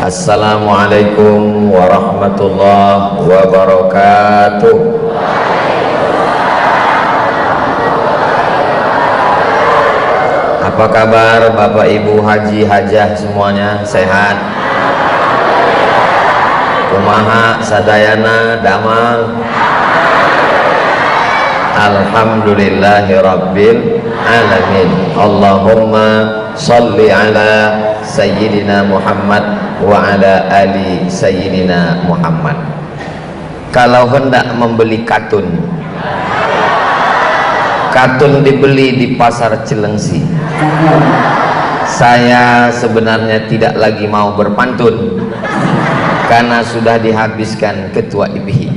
Assalamualaikum warahmatullahi wabarakatuh. Apa kabar Bapak Ibu Haji Hajah semuanya? Sehat? Kumaha sadayana damal? Alhamdulillahirabbil alamin. Allahumma shalli ala Sayyidina Muhammad wa ala ali Sayyidina Muhammad. Kalau hendak membeli katun dibeli di pasar Cilengsi. Saya sebenarnya tidak lagi mau berpantun karena sudah dihabiskan ketua IPHI.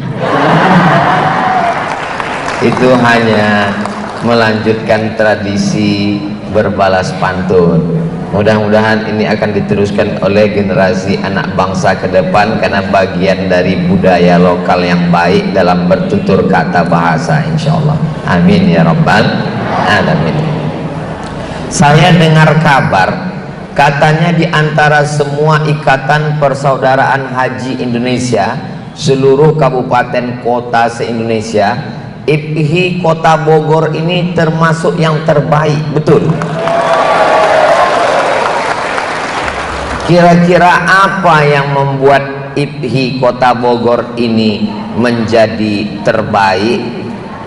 Itu hanya melanjutkan tradisi berbalas pantun. Mudah-mudahan ini akan diteruskan oleh generasi anak bangsa ke depan karena bagian dari budaya lokal yang baik dalam bertutur kata bahasa, insyaallah. Amin ya rabbal alamin. Saya dengar kabar katanya di antara semua ikatan persaudaraan haji Indonesia, seluruh kabupaten kota se-Indonesia, IPHI Kota Bogor ini termasuk yang terbaik, betul? Kira-kira apa yang membuat IPHI Kota Bogor ini menjadi terbaik?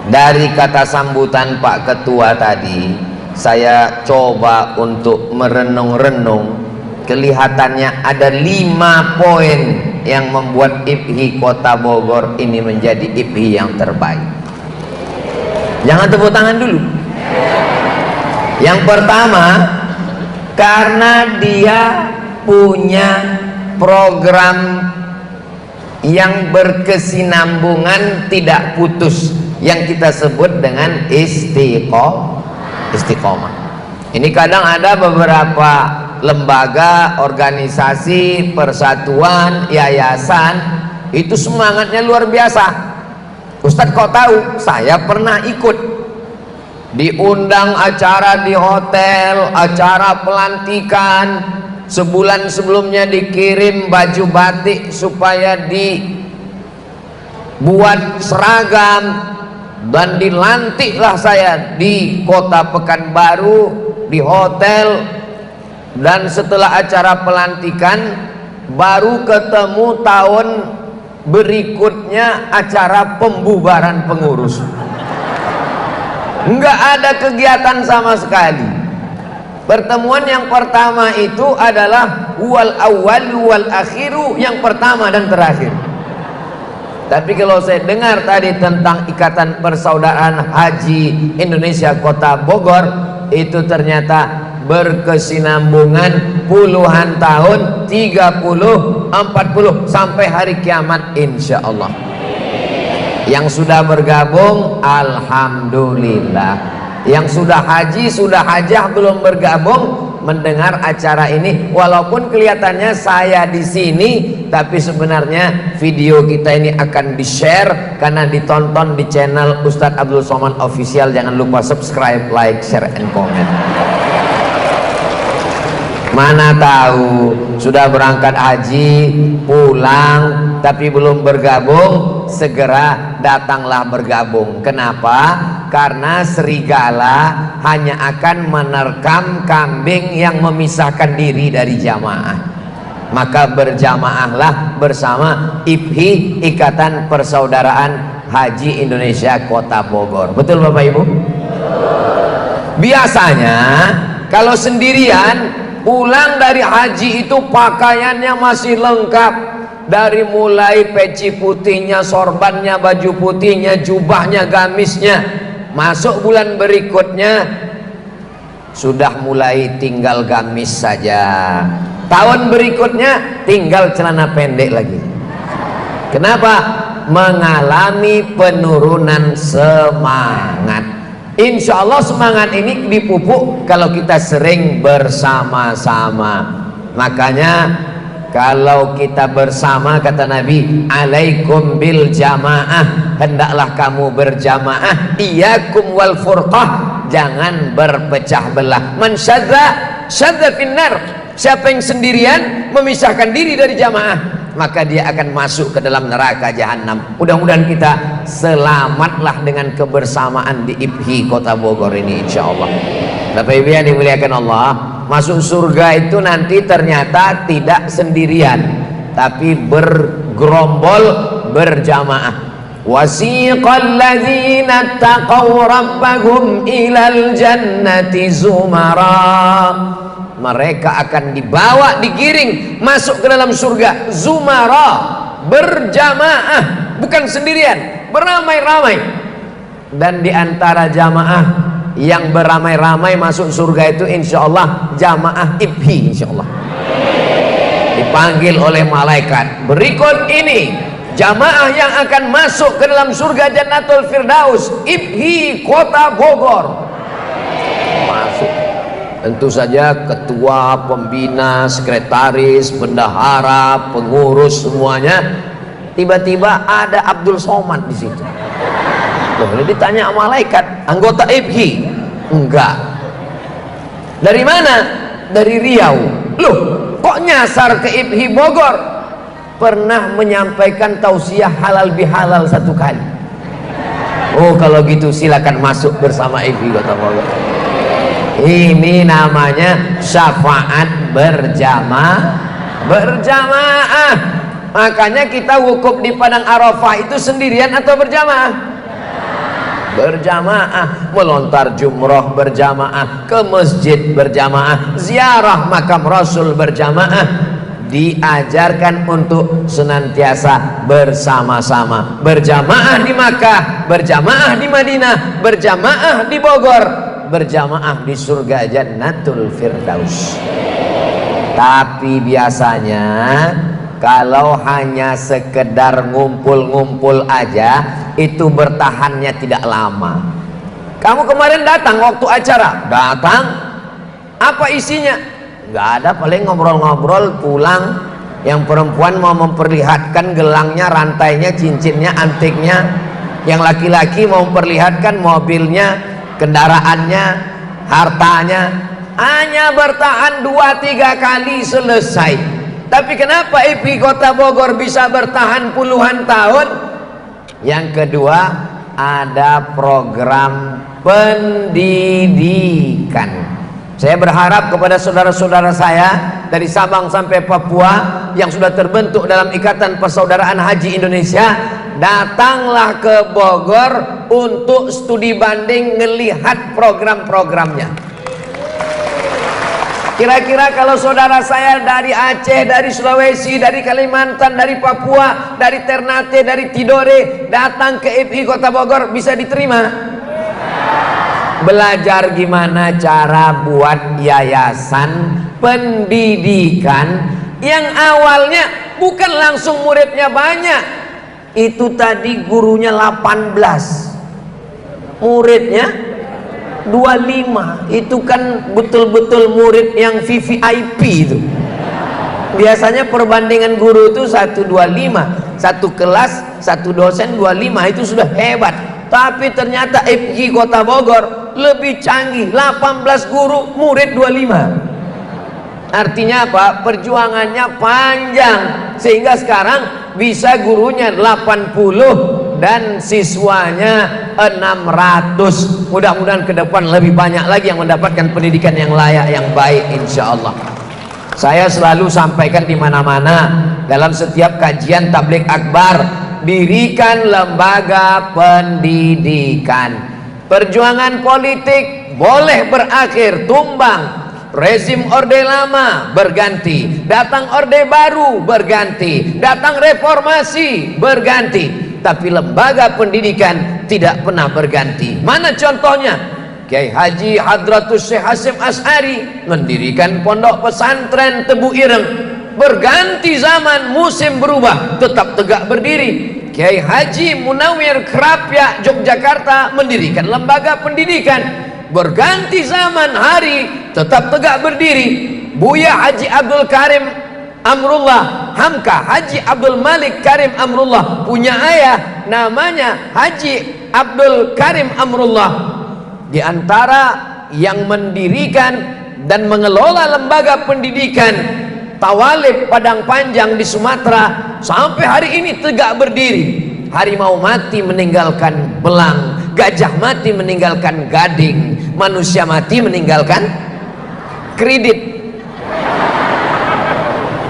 Dari kata sambutan Pak Ketua tadi, saya coba untuk merenung-renung, kelihatannya ada 5 poin yang membuat IPHI Kota Bogor ini menjadi IPHI yang terbaik. Jangan tepuk tangan dulu. Yang pertama, karena dia punya program yang berkesinambungan, tidak putus, yang kita sebut dengan istiqomah. Ini kadang ada beberapa lembaga, organisasi, persatuan, yayasan, itu semangatnya luar biasa. Ustadz kok tahu? Saya pernah ikut diundang acara di hotel, acara pelantikan, sebulan sebelumnya dikirim baju batik supaya dibuat seragam, dan dilantiklah saya di kota Pekanbaru, di hotel. Dan setelah acara pelantikan baru ketemu tahun berikutnya acara pembubaran pengurus. Enggak ada kegiatan sama sekali. Pertemuan yang pertama itu adalah wal awwal wal akhiru, yang pertama dan terakhir. Tapi kalau saya dengar tadi tentang Ikatan Persaudaraan Haji Indonesia Kota Bogor, itu ternyata berkesinambungan puluhan tahun, 30, 40 sampai hari kiamat insyaallah. Yang sudah bergabung alhamdulillah, yang sudah haji, sudah hajah belum bergabung mendengar acara ini, walaupun kelihatannya saya di sini, tapi sebenarnya video kita ini akan di-share karena ditonton di channel Ustadz Abdul Somad Official. Jangan lupa subscribe, like, share, and comment. Mana tahu sudah berangkat haji, pulang, tapi belum bergabung, segera datanglah bergabung. Kenapa? Karena serigala hanya akan menerkam kambing yang memisahkan diri dari jamaah. Maka berjamaahlah bersama IPHI, Ikatan Persaudaraan Haji Indonesia Kota Bogor. Betul Bapak Ibu? Biasanya kalau sendirian pulang dari haji itu pakaiannya masih lengkap, dari mulai peci putihnya, sorbannya, baju putihnya, jubahnya, gamisnya. Masuk bulan berikutnya sudah mulai tinggal gamis saja, tahun berikutnya tinggal celana pendek lagi. Kenapa? Mengalami penurunan semangat. Insya Allah semangat ini dipupuk kalau kita sering bersama-sama. Makanya kalau kita bersama, kata Nabi, alaikum bil jamaah, hendaklah kamu berjamaah, iyakum wal furqah, jangan berpecah belah. Man syadza syadza finnar, Siapa yang sendirian memisahkan diri dari jamaah, maka dia akan masuk ke dalam neraka jahanam. Mudah-mudahan kita selamatlah dengan kebersamaan di IPHI Kota Bogor ini, insyaallah. Bapak Ibu yang dimuliakan Allah, masuk surga itu nanti ternyata tidak sendirian, tapi bergerombol, berjamaah. Wasiqal ladzina taqaw rabbahum ilal jannati zumara. Mereka akan dibawa, digiring masuk ke dalam surga zumara, berjamaah, bukan sendirian, beramai-ramai. Dan di antara jamaah yang beramai-ramai masuk surga itu insyaallah jamaah IPHI, insyaallah dipanggil oleh malaikat. Berikut ini jamaah yang akan masuk ke dalam surga Jannatul Firdaus, IPHI Kota Bogor. Masuk tentu saja ketua, pembina, sekretaris, bendahara, pengurus, semuanya. Tiba-tiba ada Abdul Somad di situ. Loh, ini ditanya malaikat, anggota IPHI? Enggak. Dari mana? Dari Riau. Loh, kok nyasar ke IPHI Bogor? Pernah menyampaikan tausiah halal bihalal 1 kali. Oh, kalau gitu silakan masuk bersama IPHI Kota Bogor. Ini namanya syafaat berjamaah. Makanya kita wukuf di padang Arafah itu sendirian atau berjamaah? Berjamaah. Melontar jumroh berjamaah, ke masjid berjamaah, ziarah makam Rasul berjamaah. Diajarkan untuk senantiasa bersama-sama, berjamaah di Makkah, berjamaah di Madinah, berjamaah di Bogor, berjamaah di surga Jannatul Firdaus. Tapi biasanya kalau hanya sekedar ngumpul-ngumpul aja, itu bertahannya tidak lama. Kamu kemarin datang waktu acara, datang, apa isinya? Nggak ada, paling ngobrol-ngobrol, pulang. Yang perempuan mau memperlihatkan gelangnya, rantainya, cincinnya, antiknya. Yang laki-laki mau memperlihatkan mobilnya, kendaraannya, hartanya. Hanya bertahan 2-3 kali selesai. Tapi kenapa IPHI Kota Bogor bisa bertahan puluhan tahun? Yang kedua, ada program pendidikan. Saya berharap kepada saudara-saudara saya dari Sabang sampai Papua yang sudah terbentuk dalam Ikatan Persaudaraan Haji Indonesia, datanglah ke Bogor untuk studi banding, melihat program-programnya. Kira-kira kalau saudara saya dari Aceh, dari Sulawesi, dari Kalimantan, dari Papua, dari Ternate, dari Tidore datang ke IPHI Kota Bogor, bisa diterima? Belajar gimana cara buat yayasan pendidikan yang awalnya bukan langsung muridnya banyak. Itu tadi gurunya 18, muridnya 25. Itu kan betul-betul murid yang VVIP itu. Biasanya perbandingan guru itu 125, satu kelas, satu dosen 25, itu sudah hebat. Tapi ternyata IPHI Kota Bogor lebih canggih, 18 guru, murid 25. Artinya apa? Perjuangannya panjang, sehingga sekarang bisa gurunya 80 dan siswanya 600. Mudah-mudahan ke depan lebih banyak lagi yang mendapatkan pendidikan yang layak, yang baik, insya Allah. Saya selalu sampaikan di mana-mana, dalam setiap kajian tabligh akbar, dirikan lembaga pendidikan. Perjuangan politik boleh berakhir, tumbang. Rezim orde lama berganti, datang orde baru berganti, datang reformasi berganti, tapi lembaga pendidikan tidak pernah berganti. Mana contohnya? Kiai Haji Hadratus Syekh Hasyim Asy'ari mendirikan pondok pesantren Tebu Ireng. Berganti zaman, musim berubah, tetap tegak berdiri. Kiai Haji Munawir Krapyak Yogyakarta mendirikan lembaga pendidikan. Berganti zaman, hari, tetap tegak berdiri. Buya Haji Abdul Karim Amrullah Hamka, Haji Abdul Malik Karim Amrullah, punya ayah namanya Haji Abdul Karim Amrullah. Di antara yang mendirikan dan mengelola lembaga pendidikan Tawalib Padang Panjang di Sumatera sampai hari ini tegak berdiri. Harimau mati meninggalkan belang, gajah mati meninggalkan gading, manusia mati meninggalkan kredit,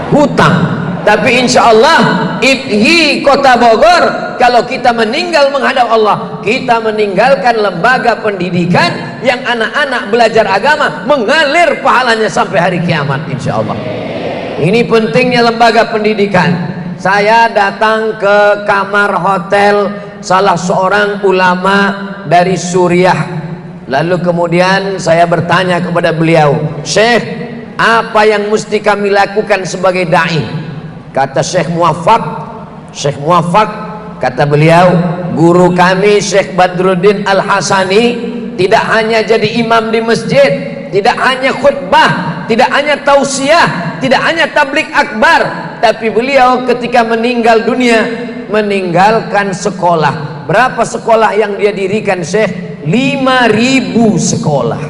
hutang. Tapi insya Allah IPHI Kota Bogor, kalau kita meninggal menghadap Allah, kita meninggalkan lembaga pendidikan yang anak-anak belajar agama mengalir pahalanya sampai hari kiamat insya Allah. Ini pentingnya lembaga pendidikan. Saya datang ke kamar hotel salah seorang ulama dari Suriah, lalu kemudian saya bertanya kepada beliau, Syekh, apa yang mesti kami lakukan sebagai da'i? Kata Syekh Muwaffaq, kata beliau, guru kami Syekh Badruddin Al-Hasani tidak hanya jadi imam di masjid, tidak hanya khutbah, tidak hanya tausiah, tidak hanya tablik akbar, tapi beliau ketika meninggal dunia meninggalkan sekolah. Berapa sekolah yang dia dirikan Syekh? 5.000 sekolah.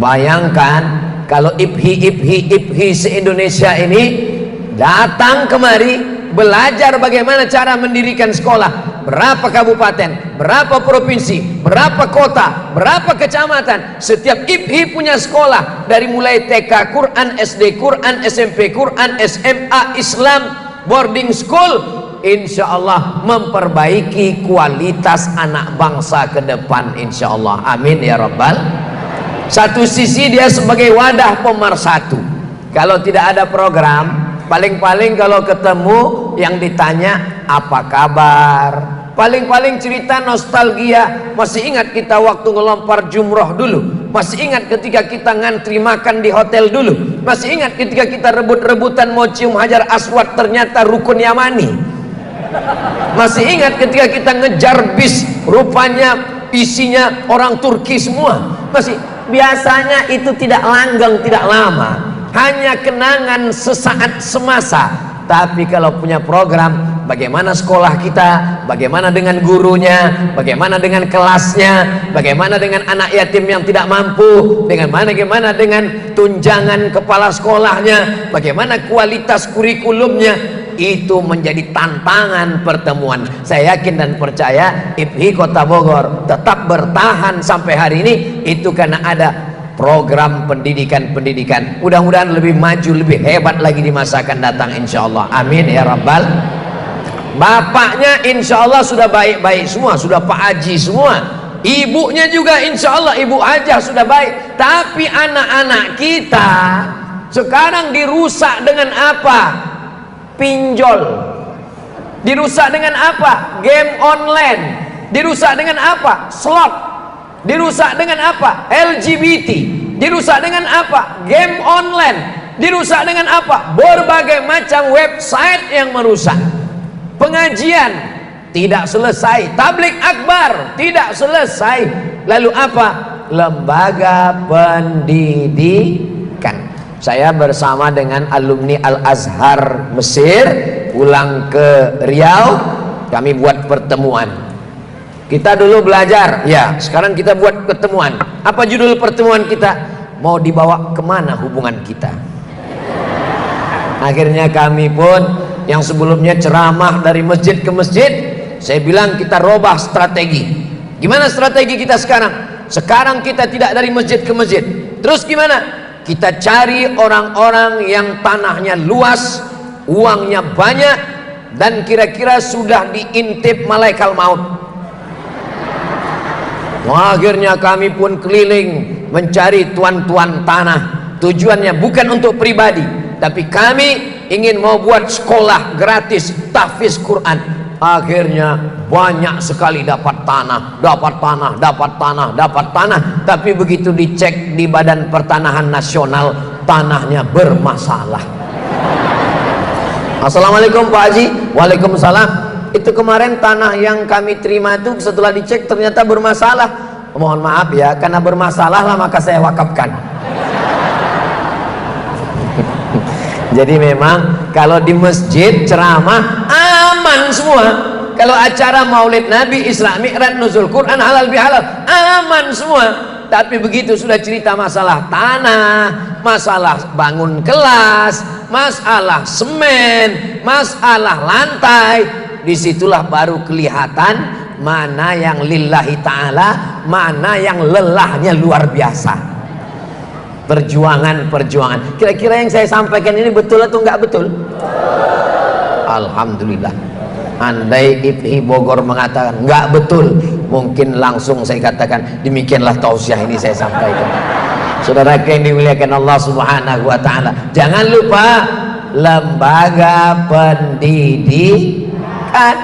Bayangkan kalau IPHI se-Indonesia ini datang kemari belajar bagaimana cara mendirikan sekolah. Berapa kabupaten, berapa provinsi, berapa kota, berapa kecamatan, setiap IPHI punya sekolah, dari mulai TK Quran, SD Quran, SMP Quran, SMA Islam, boarding school. Insya Allah memperbaiki kualitas anak bangsa ke depan insya Allah, amin ya rabbal. Satu sisi dia sebagai wadah pemersatu. Kalau tidak ada program, paling-paling kalau ketemu yang ditanya apa kabar, paling-paling cerita nostalgia. Masih ingat kita waktu ngelompar jumroh dulu? Masih ingat ketika kita ngantri makan di hotel dulu? Masih ingat ketika kita rebut-rebutan mau cium Hajar Aswad ternyata rukun Yamani? Masih ingat ketika kita ngejar bis rupanya isinya orang Turki semua? Masih. Biasanya itu tidak langgeng, tidak lama, hanya kenangan sesaat semasa. Tapi kalau punya program, bagaimana sekolah kita, bagaimana dengan gurunya, bagaimana dengan kelasnya, bagaimana dengan anak yatim yang tidak mampu, bagaimana dengan tunjangan kepala sekolahnya, bagaimana kualitas kurikulumnya, itu menjadi tantangan pertemuan. Saya yakin dan percaya IPHI Kota Bogor tetap bertahan sampai hari ini itu karena ada program pendidikan. Mudah-mudahan lebih maju, lebih hebat lagi di masa akan datang insya Allah, amin ya rabbal. Bapaknya insya Allah sudah baik-baik semua, sudah Pak Haji semua. Ibunya juga insya Allah Ibu Hajah sudah baik. Tapi anak-anak kita sekarang dirusak dengan apa? Pinjol. Dirusak dengan apa? Game online. Dirusak dengan apa? Slot. Dirusak dengan apa? LGBT. Dirusak dengan apa? Game online. Dirusak dengan apa? Berbagai macam website yang merusak. Pengajian tidak selesai, tablik akbar tidak selesai. Lalu apa? Lembaga pendidikan. Saya bersama dengan alumni Al-Azhar Mesir pulang ke Riau, kami buat pertemuan. Kita dulu belajar, ya sekarang kita buat pertemuan. Apa judul pertemuan kita? Mau dibawa kemana hubungan kita? Akhirnya kami pun yang sebelumnya ceramah dari masjid ke masjid, saya bilang kita robah strategi. Gimana strategi kita sekarang? Sekarang kita tidak dari masjid ke masjid. Terus gimana? Kita cari orang-orang yang tanahnya luas, uangnya banyak, dan kira-kira sudah diintip malaikat maut. Akhirnya kami pun keliling mencari tuan-tuan tanah. Tujuannya bukan untuk pribadi, tapi kami ingin mau buat sekolah gratis tahfiz Quran. Akhirnya banyak sekali dapat tanah. Tapi begitu dicek di Badan Pertanahan Nasional, tanahnya bermasalah. Assalamualaikum Pak Haji. Waalaikumsalam. Itu kemarin tanah yang kami terima itu setelah dicek ternyata bermasalah. Mohon maaf ya, karena bermasalah lah maka saya wakafkan. Jadi memang kalau di masjid ceramah aman semua. Kalau acara Maulid Nabi, Isra Mi'raj, Nuzul Quran, halal bihalal, aman semua. Tapi begitu sudah cerita masalah tanah, masalah bangun kelas, masalah semen, masalah lantai, disitulah baru kelihatan mana yang lillahi ta'ala, mana yang lelahnya luar biasa. Perjuangan. Kira-kira yang saya sampaikan ini betul atau enggak betul? Alhamdulillah. Andai IPHI Bogor mengatakan enggak betul, mungkin langsung saya katakan demikianlah tausiah ini saya sampaikan. Saudara yang dimuliakan Allah Subhanahu wa taala, jangan lupa lembaga pendidikan.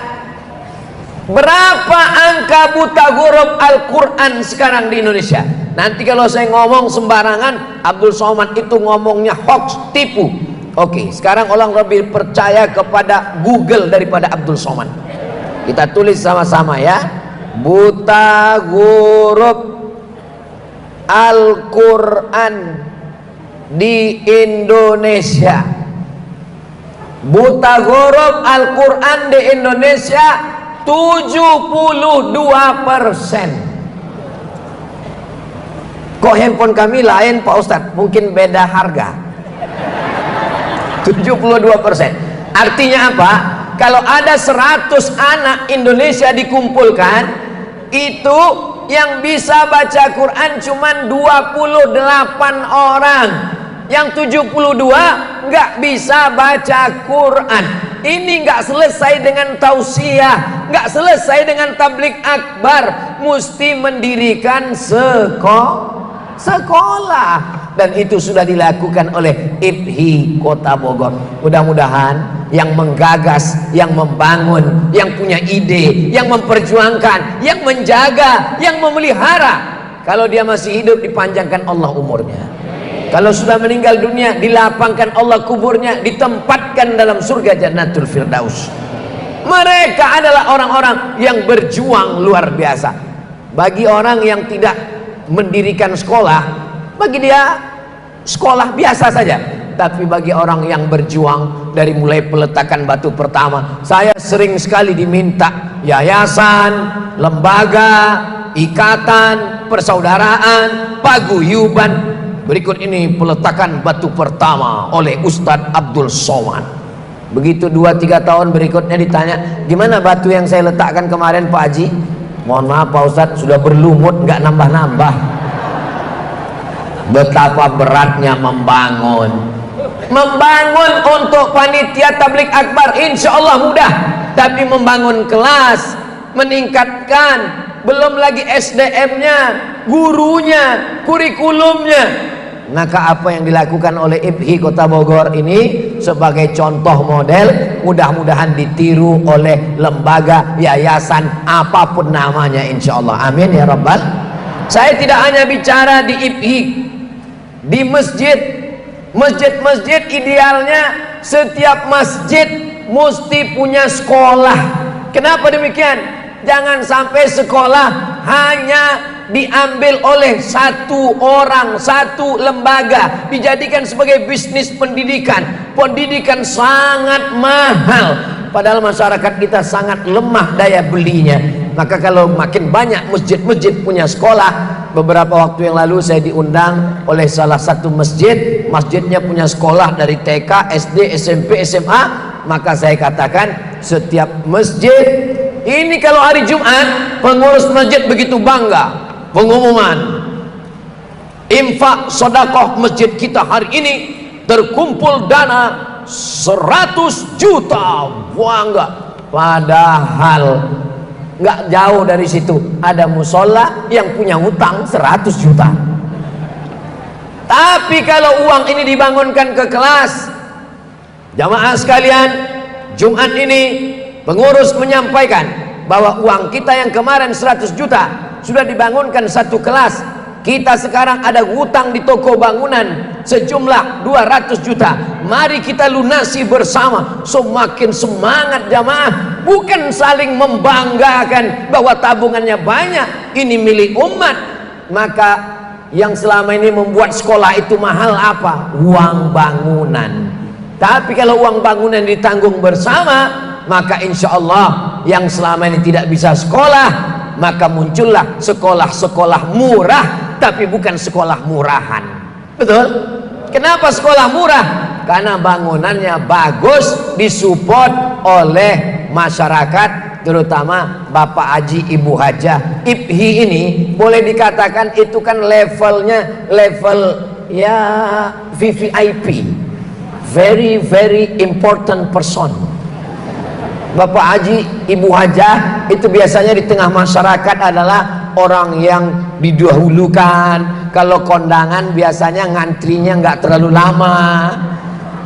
Berapa angka buta huruf Al-Quran sekarang di Indonesia? Nanti kalau saya ngomong sembarangan, Abdul Somad itu ngomongnya hoax, tipu. Oke, sekarang orang lebih percaya kepada Google daripada Abdul Somad. Kita tulis sama-sama ya. Buta huruf Al-Quran di Indonesia. Buta huruf Al-Quran di Indonesia 72%. Kok handphone kami lain Pak Ustadz? Mungkin beda harga. 72%. Artinya apa? Kalau ada 100 anak Indonesia dikumpulkan, itu yang bisa baca Quran cuman 28 orang. Yang 72 nggak bisa baca Quran. Ini nggak selesai dengan tausiah, nggak selesai dengan tablik akbar, mesti mendirikan sekolah. Dan itu sudah dilakukan oleh IPHI Kota Bogor. Mudah-mudahan yang menggagas, yang membangun, yang punya ide, yang memperjuangkan, yang menjaga, yang memelihara, kalau dia masih hidup dipanjangkan Allah umurnya. Kalau sudah meninggal dunia dilapangkan Allah kuburnya, ditempatkan dalam surga Jannatul Firdaus. Mereka adalah orang-orang yang berjuang luar biasa. Bagi orang yang tidak mendirikan sekolah, bagi dia sekolah biasa saja. Tapi bagi orang yang berjuang dari mulai peletakan batu pertama, saya sering sekali diminta yayasan, lembaga, ikatan, persaudaraan, paguyuban. Berikut ini peletakan batu pertama oleh Ustadz Abdul Somad. Begitu 2-3 tahun berikutnya ditanya, gimana batu yang saya letakkan kemarin Pak Haji? Mohon maaf Pak Ustadz, sudah berlumut, nggak nambah-nambah. Betapa beratnya membangun untuk panitia tablik akbar insya Allah mudah, tapi membangun kelas, meningkatkan, belum lagi SDM-nya, gurunya, kurikulumnya. Maka apa yang dilakukan oleh IPHI Kota Bogor ini sebagai contoh model, mudah-mudahan ditiru oleh lembaga, yayasan, apapun namanya insya Allah. Amin ya Rabbal. Saya tidak hanya bicara di IPHI, di masjid idealnya setiap masjid mesti punya sekolah. Kenapa demikian? Jangan sampai sekolah hanya diambil oleh satu orang, satu lembaga, dijadikan sebagai bisnis pendidikan. Pendidikan sangat mahal, padahal masyarakat kita sangat lemah daya belinya. Maka kalau makin banyak masjid-masjid punya sekolah. Beberapa waktu yang lalu saya diundang oleh salah satu masjid, masjidnya punya sekolah dari TK, SD, SMP, SMA. Maka saya katakan setiap masjid ini kalau hari Jumat pengurus masjid begitu bangga, pengumuman infak sedekah masjid kita hari ini terkumpul dana 100 juta, bangga. Padahal nggak jauh dari situ ada musola yang punya hutang 100 juta. Tapi kalau uang ini dibangunkan ke kelas, jamaah sekalian, Jumat ini pengurus menyampaikan bahwa uang kita yang kemarin 100 juta sudah dibangunkan satu kelas. Kita sekarang ada hutang di toko bangunan sejumlah 200 juta. Mari kita lunasi bersama. Semakin semangat jamaah, bukan saling membanggakan bahwa tabungannya banyak, ini milik umat. Maka yang selama ini membuat sekolah itu mahal apa? Uang bangunan. Tapi kalau uang bangunan ditanggung bersama, maka insya Allah yang selama ini tidak bisa sekolah, maka muncullah sekolah-sekolah murah tapi bukan sekolah murahan. Betul? Kenapa sekolah murah? Karena bangunannya bagus, disupport oleh masyarakat, terutama Bapak Haji, Ibu Hajah. IPHI ini boleh dikatakan itu kan levelnya level ya VVIP, very very important person. Bapak Haji, Ibu Hajah itu biasanya di tengah masyarakat adalah orang yang didahulukan. Kalau kondangan biasanya ngantrinya nggak terlalu lama.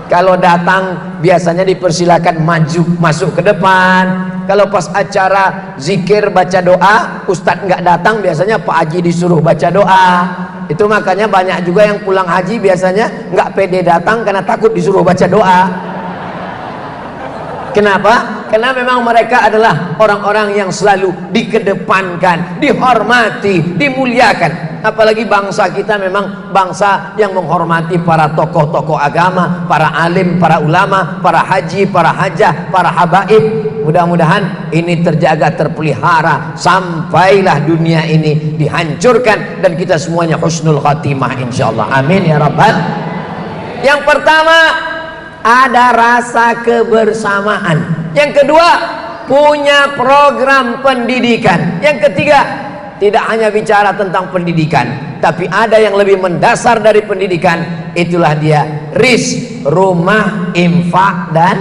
Kalau datang biasanya dipersilakan maju masuk ke depan. Kalau pas acara zikir baca doa, ustadz nggak datang, biasanya Pak Haji disuruh baca doa. Itu makanya banyak juga yang pulang haji biasanya nggak pede datang karena takut disuruh baca doa. Kenapa? Karena memang mereka adalah orang-orang yang selalu dikedepankan, dihormati, dimuliakan. Apalagi bangsa kita memang bangsa yang menghormati para tokoh-tokoh agama, para alim, para ulama, para haji, para hajah, para habaib. Mudah-mudahan ini terjaga, terpelihara sampailah dunia ini dihancurkan dan kita semuanya husnul khatimah insyaallah. Amin ya rabbal. Yang pertama, ada rasa kebersamaan. Yang kedua, punya program pendidikan. Yang ketiga, tidak hanya bicara tentang pendidikan, tapi ada yang lebih mendasar dari pendidikan. Itulah dia RIS, rumah infak dan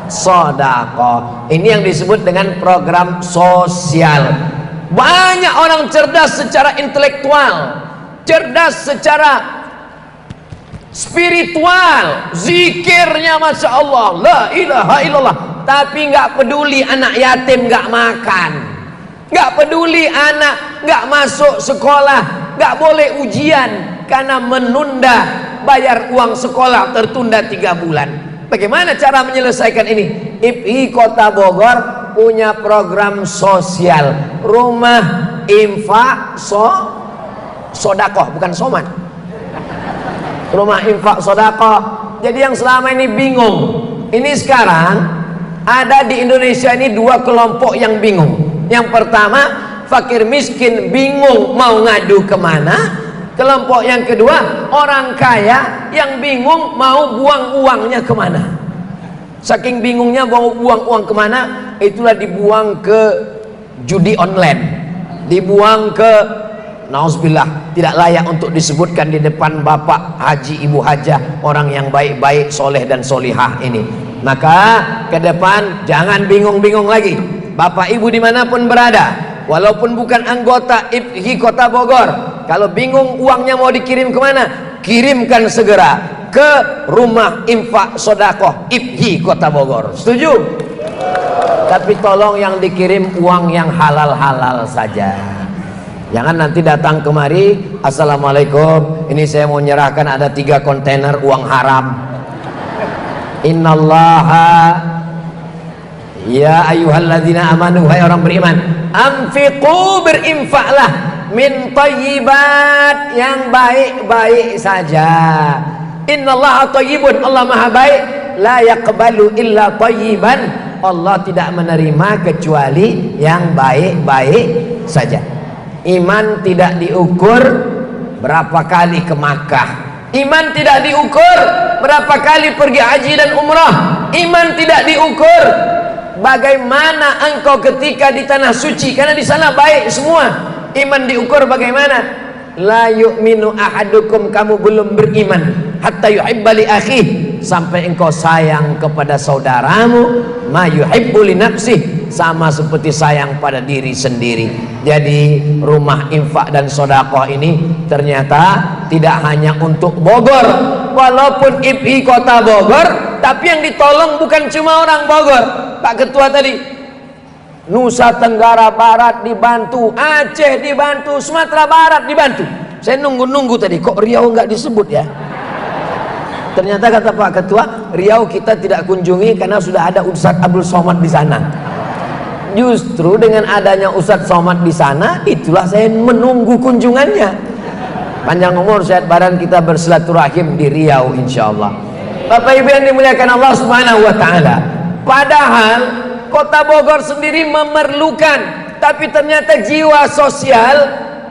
sedekah. Ini yang disebut dengan program sosial. Banyak orang cerdas secara intelektual, cerdas secara spiritual, zikirnya masya Allah, la ilaha illallah, tapi nggak peduli anak yatim nggak makan, nggak peduli anak nggak masuk sekolah, nggak boleh ujian karena menunda bayar uang sekolah tertunda 3 bulan. Bagaimana cara menyelesaikan ini? IPHI Kota Bogor punya program sosial, rumah infak sodakoh, bukan soman, rumah infak sodakoh. Jadi yang selama ini bingung, ini sekarang ada di Indonesia ini 2 kelompok yang bingung. Yang pertama, fakir miskin bingung mau ngadu kemana. Kelompok yang kedua, orang kaya yang bingung mau buang uangnya kemana. Saking bingungnya mau buang uang kemana, itulah dibuang ke judi online, dibuang ke, nauzubillah, tidak layak untuk disebutkan di depan Bapak Haji, Ibu Hajah, orang yang baik-baik, soleh dan solihah ini. Maka ke depan jangan bingung-bingung lagi. Bapak Ibu dimanapun berada, walaupun bukan anggota IPHI Kota Bogor, kalau bingung uangnya mau dikirim kemana, kirimkan segera ke rumah infak sodakoh IPHI Kota Bogor. Setuju? Tapi tolong yang dikirim uang yang halal-halal saja. Jangan nanti datang kemari, assalamualaikum, ini saya mau nyerahkan ada 3 kontainer uang haram. Innallaha ya ayyuhalladzina amanu, hai orang beriman, anfiqu, berinfaklah, min thayyibat, yang baik-baik saja. Innallaha thayyibun, Allah maha baik, la yaqbalu illa thayyiban, Allah tidak menerima kecuali yang baik-baik saja. Iman tidak diukur berapa kali ke Makkah, iman tidak diukur berapa kali pergi haji dan umrah, iman tidak diukur bagaimana engkau ketika di tanah suci, karena di sana baik semua. Iman diukur bagaimana? La yu'minu ahadukum, kamu belum beriman, hatta yuhibba li akhihi, sampai engkau sayang kepada saudaramu, ma yuhibbu li nafsihi, sama seperti sayang pada diri sendiri. Jadi rumah infak dan sedekah ini ternyata tidak hanya untuk Bogor. Walaupun IPHI Kota Bogor, tapi yang ditolong bukan cuma orang Bogor. Pak Ketua tadi, Nusa Tenggara Barat dibantu, Aceh dibantu, Sumatera Barat dibantu. Saya nunggu-nunggu tadi, kok Riau nggak disebut ya? Ternyata kata Pak Ketua, Riau kita tidak kunjungi karena sudah ada Ustadz Abdul Somad di sana. Justru dengan adanya Ustadz Somad di sana, itulah saya menunggu kunjungannya. Panjang umur, sehat badan, kita bersilaturahim di Riau insyaallah. Bapak Ibu yang dimuliakan Allah Subhanahu wa taala. Padahal Kota Bogor sendiri memerlukan, tapi ternyata jiwa sosial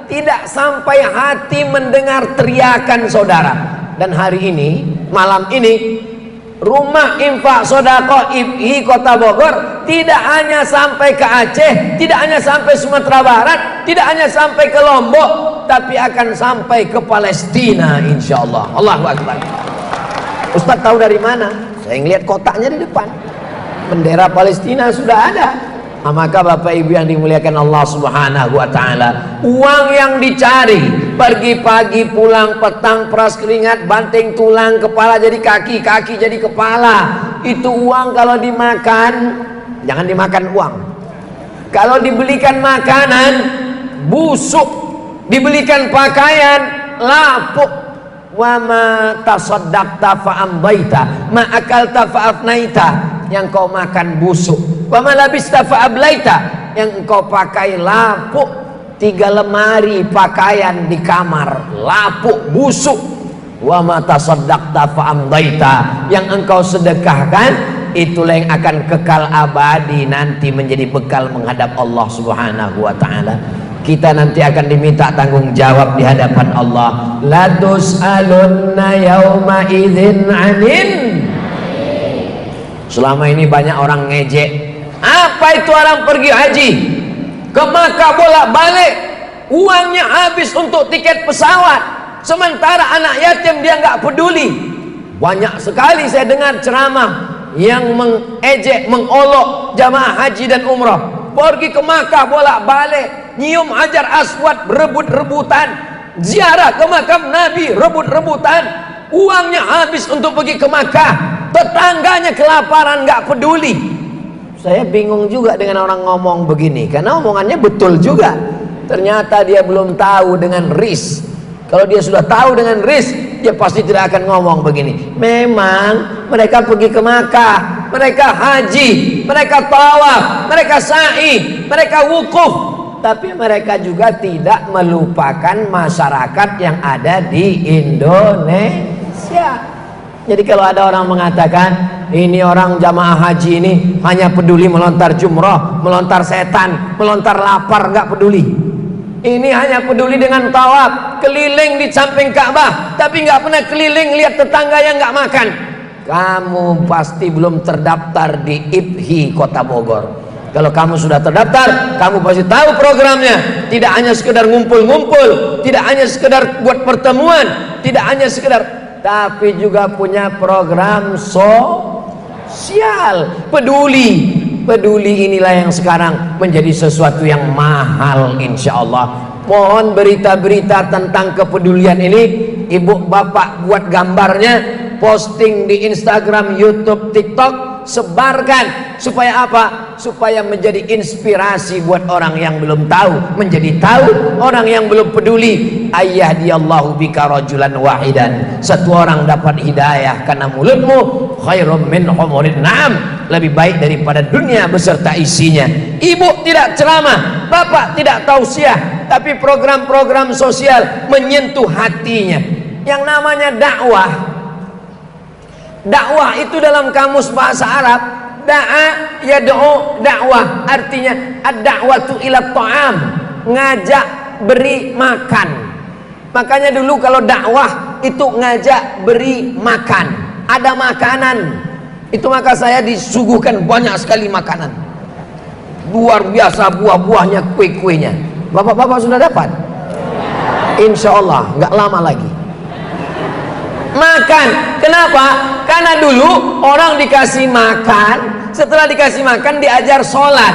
tidak sampai hati mendengar teriakan saudara. Dan hari ini, malam ini, Rumah Infak Sodaqah IPHI Kota Bogor tidak hanya sampai ke Aceh, tidak hanya sampai Sumatera Barat, tidak hanya sampai ke Lombok, tapi akan sampai ke Palestina insyaallah. Allahu Akbar. Ustaz tahu dari mana? Saya ngeliat kotaknya di depan, bendera Palestina sudah ada. Nah, maka Bapak Ibu yang dimuliakan Allah Subhanahu wa Ta'ala, uang yang dicari pergi pagi pulang petang, peras keringat, banting tulang, kepala jadi kaki, kaki jadi kepala, itu uang kalau dimakan, jangan dimakan uang. Kalau dibelikan makanan busuk, dibelikan pakaian lapuk. Wa ma tasaddaqta fa ambaita ma akalta fa afnaita, yang kau makan busuk. Wa ma labista fa ablaita, yang engkau pakai lapuk. 3 lemari pakaian di kamar lapuk busuk. Wa ma tasaddaqta fa amdaita, yang engkau sedekahkan itulah yang akan kekal abadi nanti menjadi bekal menghadap Allah Subhanahu wa Ta'ala. Kita nanti akan diminta tanggung jawab di hadapan Allah. La tus'alunna yauma idzin 'anin. Selama ini banyak orang ngejek. Apa itu orang pergi haji ke Makkah bolak-balik, uangnya habis untuk tiket pesawat, sementara anak yatim dia nggak peduli. Banyak sekali saya dengar ceramah yang mengejek, mengolok jamaah haji dan umrah. Pergi ke Makkah bolak-balik, nyium Hajar Aswad rebut-rebutan, ziarah ke makam Nabi rebut-rebutan, uangnya habis untuk pergi ke Makkah, tetangganya kelaparan nggak peduli. Saya bingung juga dengan orang ngomong begini, karena omongannya betul juga. Ternyata dia belum tahu dengan risk. Kalau dia sudah tahu dengan risk, dia pasti tidak akan ngomong begini. Memang mereka pergi ke Makkah, mereka haji, mereka tawaf, mereka sa'i, mereka wukuf, tapi mereka juga tidak melupakan masyarakat yang ada di Indonesia. Jadi kalau ada orang mengatakan ini orang jamaah haji ini hanya peduli melontar jumroh, melontar setan, melontar lapar, nggak peduli. Ini hanya peduli dengan tawaf, keliling di samping Ka'bah, tapi nggak pernah keliling lihat tetangga yang nggak makan. Kamu pasti belum terdaftar di IPHI Kota Bogor. Kalau kamu sudah terdaftar, kamu pasti tahu programnya. Tidak hanya sekedar ngumpul-ngumpul, tidak hanya sekedar buat pertemuan, tidak hanya sekedar, tapi juga punya program sosial. Peduli inilah yang sekarang menjadi sesuatu yang mahal insya Allah. Mohon berita-berita tentang kepedulian ini, ibu bapak buat gambarnya, posting di Instagram, YouTube, TikTok, sebarkan. Supaya apa? Supaya menjadi inspirasi buat orang yang belum tahu menjadi tahu, orang yang belum peduli. Ayyahdiyallahu bika rajulan wahidan, satu orang dapat hidayah karena mulutmu, khairum min humurin na'am, lebih baik daripada dunia beserta isinya. Ibu tidak ceramah, bapak tidak tausiah, tapi program-program sosial menyentuh hatinya. Yang namanya dakwah, dakwah itu dalam kamus bahasa Arab, da'a yad'u dakwah, artinya ad-da'watu ila ta'am, ngajak beri makan. Makanya dulu kalau dakwah itu ngajak beri makan, ada makanan. Itu maka saya disuguhkan banyak sekali makanan. Luar biasa buah-buahnya, kue-kuenya. Bapak-bapak sudah dapat? Insya Allah nggak lama lagi. Makan. Kenapa? Karena dulu orang dikasih makan, setelah dikasih makan diajar sholat,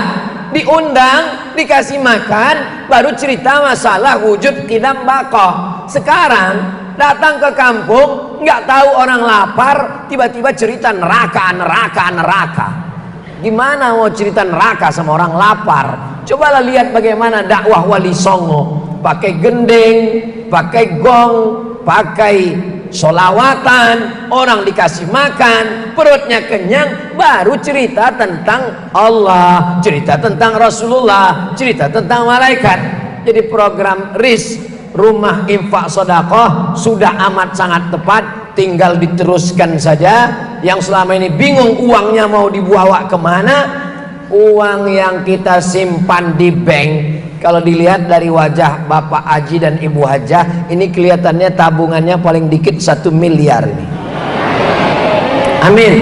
diundang, dikasih makan, baru cerita masalah wujud qidam baqah. Sekarang datang ke kampung, nggak tahu orang lapar, tiba-tiba cerita neraka. Gimana mau cerita neraka sama orang lapar? Cobalah lihat bagaimana dakwah Wali Songo, pakai gending, pakai gong, pakai solawatan, orang dikasih makan, perutnya kenyang, baru cerita tentang Allah, cerita tentang Rasulullah, cerita tentang malaikat. Jadi program RIS, Rumah Infak Sodaqah, sudah amat sangat tepat, tinggal diteruskan saja. Yang selama ini bingung uangnya mau dibawa kemana, uang yang kita simpan di bank Kalau dilihat dari wajah Bapak Haji dan Ibu Hajah, ini kelihatannya tabungannya paling dikit 1 miliar ini. Amin.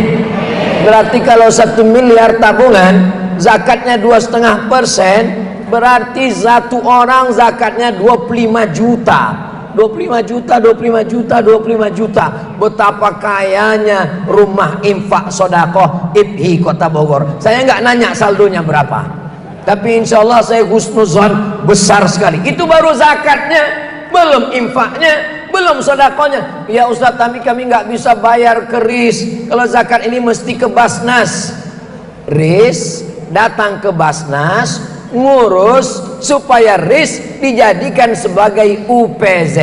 Berarti kalau 1 miliar tabungan, zakatnya 2,5%, berarti satu orang zakatnya 25 juta. 25 juta, 25 juta, 25 juta. Betapa kayanya rumah infak sodakoh IPHI Kota Bogor. Saya nggak nanya saldonya berapa, tapi insya Allah saya husnuzon besar sekali. Itu baru zakatnya, belum infaknya, belum sodakohnya. Ya Ustaz, tapi kami nggak bisa bayar ke RIS. Kalau zakat ini mesti ke Basnas. RIS datang ke Basnas, ngurus supaya RIS dijadikan sebagai UPZ,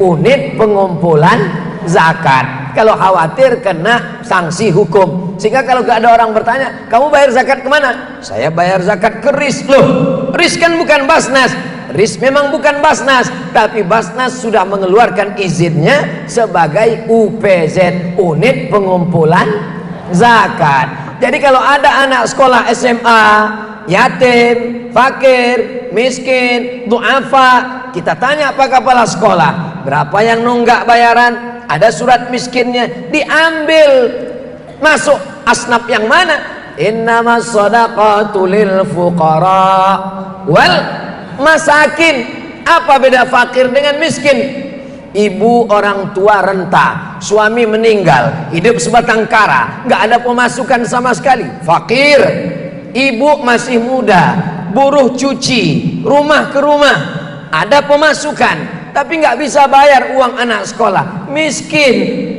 unit pengumpulan zakat. Kalau khawatir kena sanksi hukum, sehingga kalau gak ada orang bertanya, kamu bayar zakat kemana? Saya bayar zakat ke RIS. Loh, RIS kan bukan Basnas. RIS memang bukan Basnas, tapi Basnas sudah mengeluarkan izinnya sebagai UPZ, unit pengumpulan zakat. Jadi kalau ada anak sekolah SMA yatim, fakir, miskin, du'afa, kita tanya apa kepala sekolah, berapa yang nunggak bayaran, ada surat miskinnya, diambil. Masuk asnaf yang mana? Innamas shadaqatu lil fuqara wal masakin. Apa beda fakir dengan miskin? Ibu orang tua renta, suami meninggal, hidup sebatang kara, nggak ada pemasukan sama sekali, fakir. Ibu masih muda, buruh cuci, rumah ke rumah, ada pemasukan, tapi nggak bisa bayar uang anak sekolah, miskin.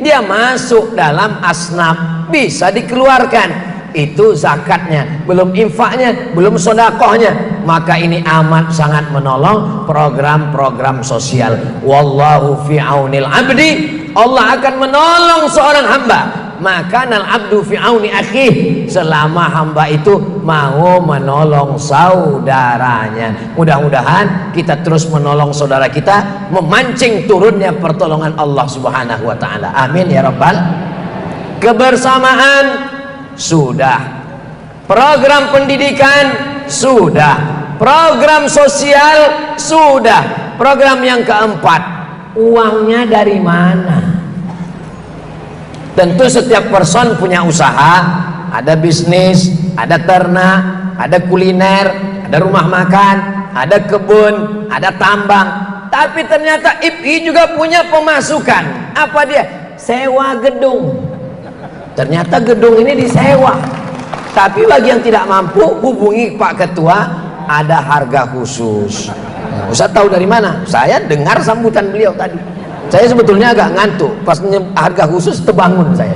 Dia masuk dalam asnaf, bisa dikeluarkan. Itu zakatnya, belum infaknya, belum sodakohnya. Maka ini amat sangat menolong program-program sosial. Wallahu fi aunil abdi, Allah akan menolong seorang hamba. Maka nal abdu fi auni akhih, selama hamba itu mau menolong saudaranya. Mudah-mudahan kita terus menolong saudara kita, memancing turunnya pertolongan Allah Subhanahu wa taala. Amin ya rabbal. Kebersamaan sudah, program pendidikan sudah, program sosial sudah, program yang keempat, uangnya dari mana? Tentu setiap person punya usaha, ada bisnis, ada ternak, ada kuliner, ada rumah makan, ada kebun, ada tambang. Tapi ternyata IPI juga punya pemasukan. Apa dia? Sewa gedung. Ternyata gedung ini disewa. Tapi bagi yang tidak mampu, hubungi Pak Ketua, ada harga khusus. Ustaz tahu dari mana? Saya dengar sambutan beliau tadi. Saya sebetulnya agak ngantuk, pas harga khusus terbangun saya.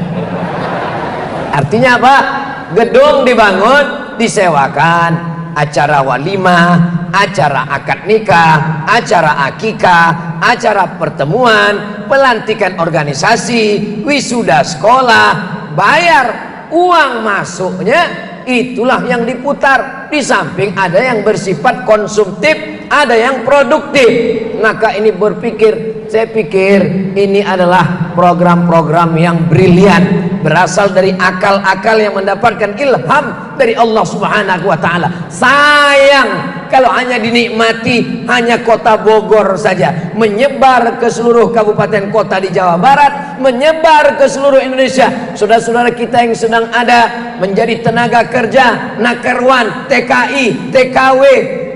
Artinya apa? Gedung dibangun, disewakan, acara walimah, acara akad nikah, acara akikah, acara pertemuan, pelantikan organisasi, wisuda sekolah, bayar uang masuknya, itulah yang diputar. Di samping ada yang bersifat konsumtif, ada yang produktif. Maka ini berpikir, saya pikir ini adalah program-program yang brilian, berasal dari akal-akal yang mendapatkan ilham dari Allah Subhanahu wa taala. Sayang kalau hanya dinikmati hanya kota Bogor saja, menyebar ke seluruh kabupaten kota di Jawa Barat, menyebar ke seluruh Indonesia. Saudara-saudara kita yang sedang ada menjadi tenaga kerja, nakerwan, TKI, TKW,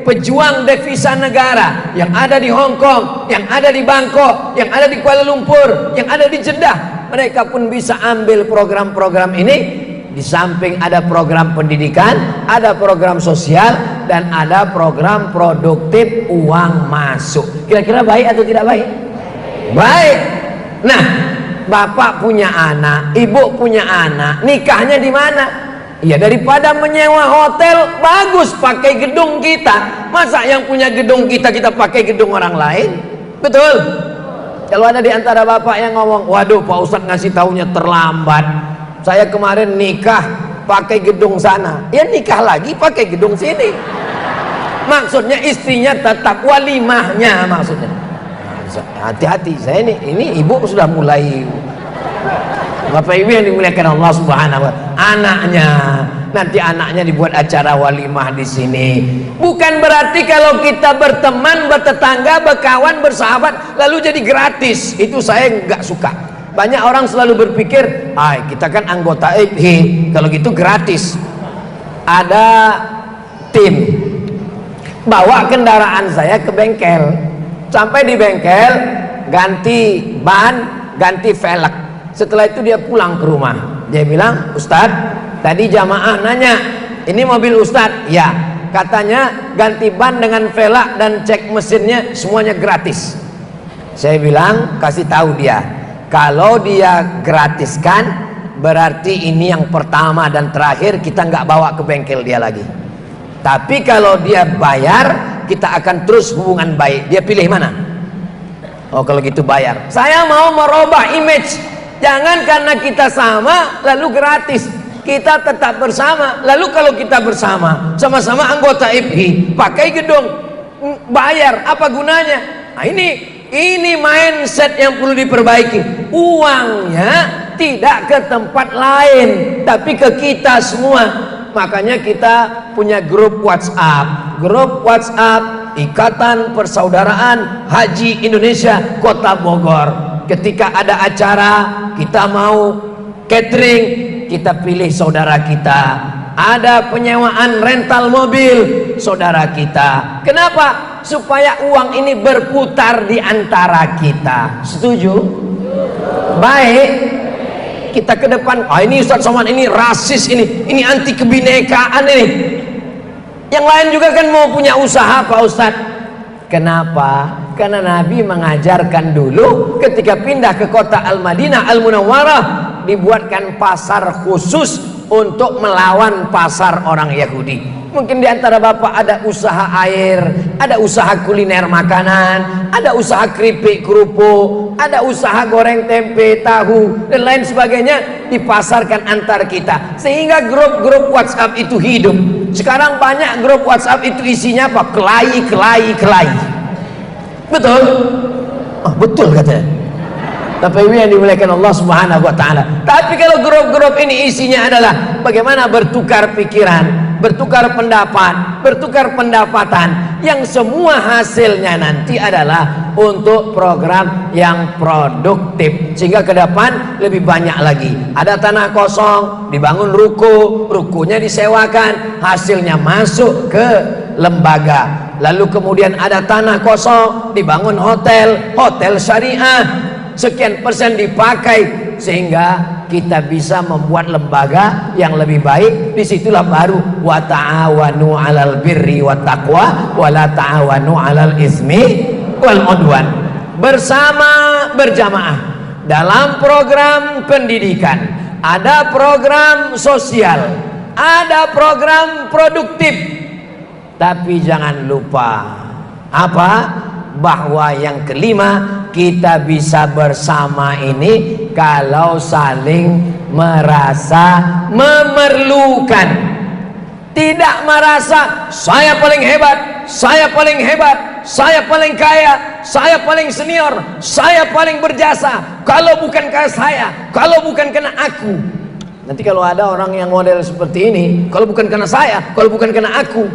pejuang devisa negara yang ada di Hong Kong, yang ada di Bangkok, yang ada di Kuala Lumpur, yang ada di Jeddah, mereka pun bisa ambil program-program ini. Di samping ada program pendidikan, ada program sosial, dan ada program produktif uang masuk. Kira-kira baik atau tidak baik? Baik. Nah, bapak punya anak, ibu punya anak, nikahnya di mana? Ya daripada menyewa hotel, bagus pakai gedung kita. Masa yang punya gedung kita pakai gedung orang lain? Betul? Kalau ada di antara bapak yang ngomong, waduh Pak Ustadz ngasih taunya terlambat, saya kemarin nikah pakai gedung sana, ya nikah lagi pakai gedung sini. Maksudnya istrinya tetap walimahnya, maksudnya. Hati-hati, saya ini ibu sudah mulai. Bapak ibu yang dimuliakan Allah Subhanahu wa taala, anaknya nanti anaknya dibuat acara walimah di sini. Bukan berarti kalau kita berteman, bertetangga, berkawan, bersahabat lalu jadi gratis. Itu saya nggak suka. Banyak orang selalu berpikir, kita kan anggota IPHI, kalau gitu gratis. Ada tim bawa kendaraan saya ke bengkel, sampai di bengkel ganti ban, ganti velg. Setelah itu dia pulang ke rumah, dia bilang, Ustadz, tadi jamaah nanya, ini mobil Ustadz? Ya, katanya ganti ban dengan velg dan cek mesinnya semuanya gratis. Saya bilang, kasih tahu dia, kalau dia gratiskan berarti ini yang pertama dan terakhir, kita nggak bawa ke bengkel dia lagi. Tapi kalau dia bayar, kita akan terus hubungan baik. Dia pilih mana? Oh, kalau gitu bayar. Saya mau merubah image. Jangan karena kita sama lalu gratis. Kita tetap bersama. Lalu kalau kita bersama, sama-sama anggota IPHI, pakai gedung, bayar, apa gunanya? Nah, ini mindset yang perlu diperbaiki. Uangnya tidak ke tempat lain, tapi ke kita semua. Makanya kita punya grup WhatsApp. Grup WhatsApp Ikatan Persaudaraan Haji Indonesia Kota Bogor. Ketika ada acara, kita mau catering, kita pilih saudara kita. Ada penyewaan rental mobil, saudara kita. Kenapa? Supaya uang ini berputar di antara kita. Setuju? Baik. Kita ke depan, ini Ustadz Somad ini rasis, ini anti kebinekaan ini. Yang lain juga kan mau punya usaha Pak Ustadz. Kenapa? Karena Nabi mengajarkan dulu ketika pindah ke kota Al-Madinah Al-Munawwarah, dibuatkan pasar khusus untuk melawan pasar orang Yahudi. Mungkin diantara bapak ada usaha air, ada usaha kuliner makanan, ada usaha keripik kerupuk, ada usaha goreng tempe, tahu, dan lain sebagainya, dipasarkan antar kita. Sehingga grup-grup WhatsApp itu hidup. Sekarang banyak grup WhatsApp itu isinya apa? Kelahi. Betul? Oh, betul katanya. Tapi ini yang dimuliakan Allah Subhanahu wa Ta'ala. Tapi kalau grup-grup ini isinya adalah bagaimana bertukar pikiran, bertukar pendapat, bertukar pendapatan, yang semua hasilnya nanti adalah untuk program yang produktif, sehingga ke depan lebih banyak lagi. Ada tanah kosong, dibangun rukonya disewakan, hasilnya masuk ke lembaga. Lalu kemudian ada tanah kosong, dibangun hotel syariah, sekian persen dipakai, sehingga kita bisa membuat lembaga yang lebih baik. Disitulah baru wa ta'awanu 'alal birri wat taqwa wa la ta'awanu 'alal ismi wal udwan. Bersama, berjamaah dalam program pendidikan, ada program sosial, ada program produktif. Tapi jangan lupa apa? Bahwa yang kelima, kita bisa bersama ini kalau saling merasa memerlukan. Tidak merasa saya paling hebat, saya paling hebat, saya paling kaya, saya paling senior, saya paling berjasa. Kalau bukan karena saya, kalau bukan karena aku. Nanti kalau ada orang yang model seperti ini, kalau bukan karena saya, kalau bukan karena aku.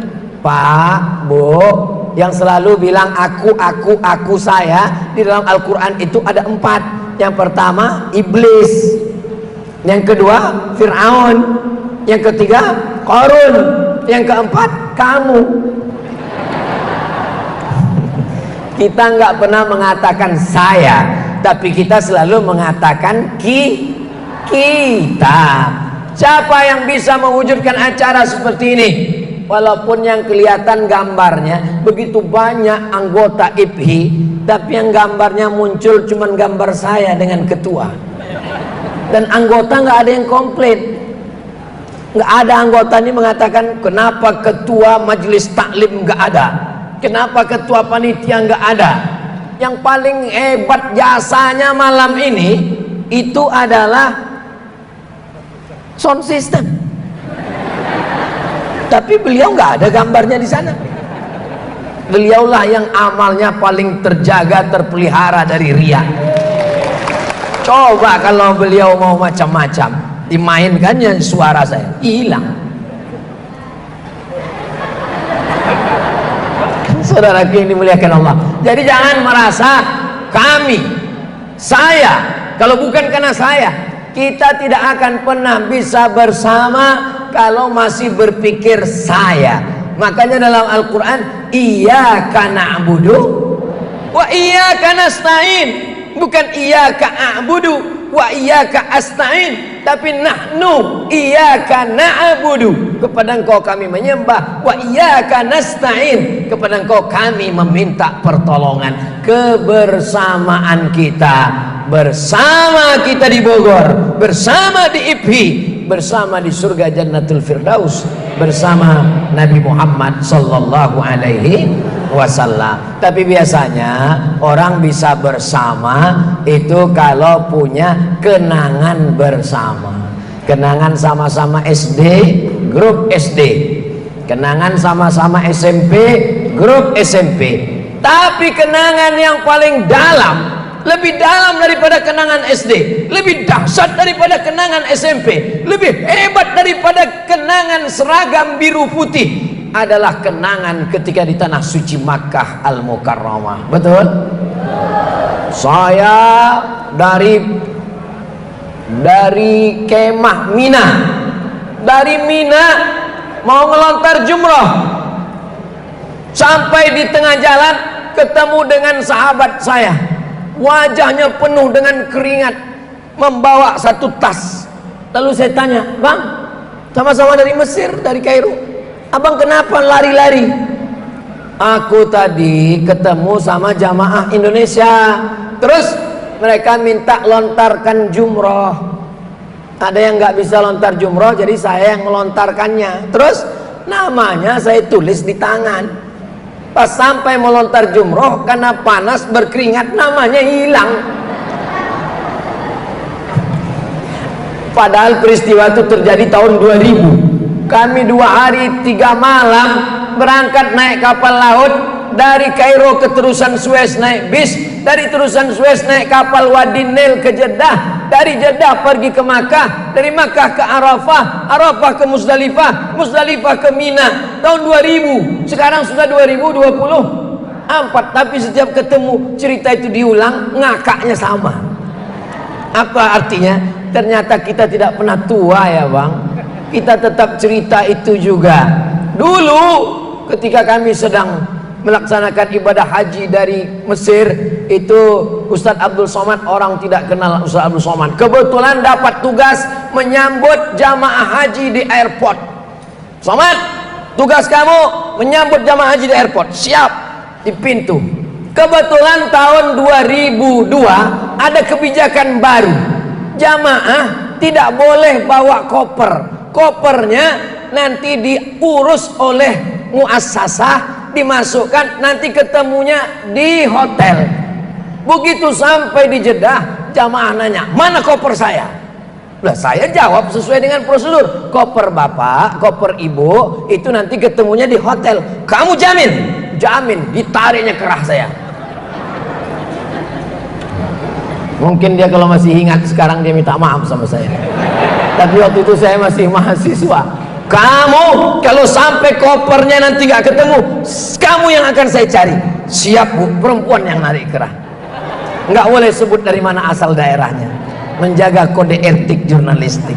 Pak, Bu, yang selalu bilang aku saya, di dalam Al-Quran itu ada 4. Yang pertama iblis, yang kedua Fir'aun, yang ketiga Qarun, yang keempat kamu. Kita nggak pernah mengatakan saya, tapi kita selalu mengatakan kita. Siapa yang bisa mewujudkan acara seperti ini? Walaupun yang kelihatan gambarnya begitu banyak anggota IPHI, tapi yang gambarnya muncul cuman gambar saya dengan ketua, dan anggota nggak ada yang komplain. Nggak ada anggota ini mengatakan kenapa ketua majelis taklim nggak ada, kenapa ketua panitia nggak ada. Yang paling hebat jasanya malam ini itu adalah sound system. Tapi beliau nggak ada gambarnya di sana. Beliaulah yang amalnya paling terjaga, terpelihara dari riya. Coba kalau beliau mau macam-macam, dimainkannya suara saya hilang. Saudaraku yang dimuliakan Allah. Jadi jangan merasa saya, kalau bukan karena saya, kita tidak akan pernah bisa bersama kalau masih berpikir saya. Makanya dalam Al-Quran, iyyaka na'budu wa iyyaka nasta'in, bukan iyyaka a'budu wa iyyaka asta'in, tapi nahnu iyyaka na'budu, kepada Engkau kami menyembah, wa iyyaka nasta'in, kepada Engkau kami meminta pertolongan. Kebersamaan kita, bersama kita di Bogor, bersama di IPI, bersama di surga Jannatul Firdaus, bersama Nabi Muhammad sallallahu alaihi wasallam. Tapi biasanya orang bisa bersama itu kalau punya kenangan bersama. Kenangan sama-sama SD, grup SD. Kenangan sama-sama SMP, grup SMP. Tapi kenangan yang paling dalam, lebih dalam daripada kenangan SD, lebih dahsyat daripada kenangan SMP, lebih hebat daripada kenangan seragam biru putih, adalah kenangan ketika di tanah suci Makkah Al-Mukarramah. Betul? Saya dari kemah Mina, dari Mina mau ngelontar jumroh, sampai di tengah jalan ketemu dengan sahabat saya, wajahnya penuh dengan keringat, membawa satu tas. Lalu saya tanya, bang, sama-sama dari Mesir, dari Kairo, abang kenapa lari-lari? Aku tadi ketemu sama jamaah Indonesia, terus mereka minta lontarkan jumroh. Ada yang nggak bisa lontar jumroh, jadi saya yang melontarkannya. Terus namanya saya tulis di tangan. Pas sampai melontar jumroh, karena panas berkeringat, namanya hilang. Padahal peristiwa itu terjadi tahun 2000. Kami 2 hari 3 malam berangkat naik kapal laut dari Kairo ke terusan Suez naik bis, dari terusan Suez naik kapal Wadi Nil ke Jeddah, dari Jeddah pergi ke Makkah, dari Makkah ke Arafah, Arafah ke Musdalifah, Musdalifah ke Mina. Tahun 2000, sekarang sudah 2024, tapi setiap ketemu cerita itu diulang, ngakaknya sama. Apa artinya? Ternyata kita tidak pernah tua ya bang, kita tetap cerita itu juga. Dulu ketika kami sedang melaksanakan ibadah haji dari Mesir, itu Ustadz Abdul Somad, orang tidak kenal Ustadz Abdul Somad, kebetulan dapat tugas menyambut jamaah haji di airport. Somad, tugas kamu menyambut jamaah haji di airport. Siap, di pintu. Kebetulan tahun 2002 ada kebijakan baru, jamaah tidak boleh bawa koper. Kopernya nanti diurus oleh muassasah, dimasukkan, nanti ketemunya di hotel. Begitu sampai di Jeddah, jamaah nanya, mana koper saya? Lah saya jawab sesuai dengan prosedur, koper bapak, koper ibu itu nanti ketemunya di hotel. Kamu jamin? Jamin. Ditariknya kerah saya. Mungkin dia kalau masih ingat sekarang dia minta maaf sama saya, tapi waktu itu saya masih mahasiswa. Kamu kalau sampai kopernya nanti gak ketemu, kamu yang akan saya cari. Siap bu, perempuan yang narik kerah. Nggak boleh sebut dari mana asal daerahnya, menjaga kode etik jurnalistik.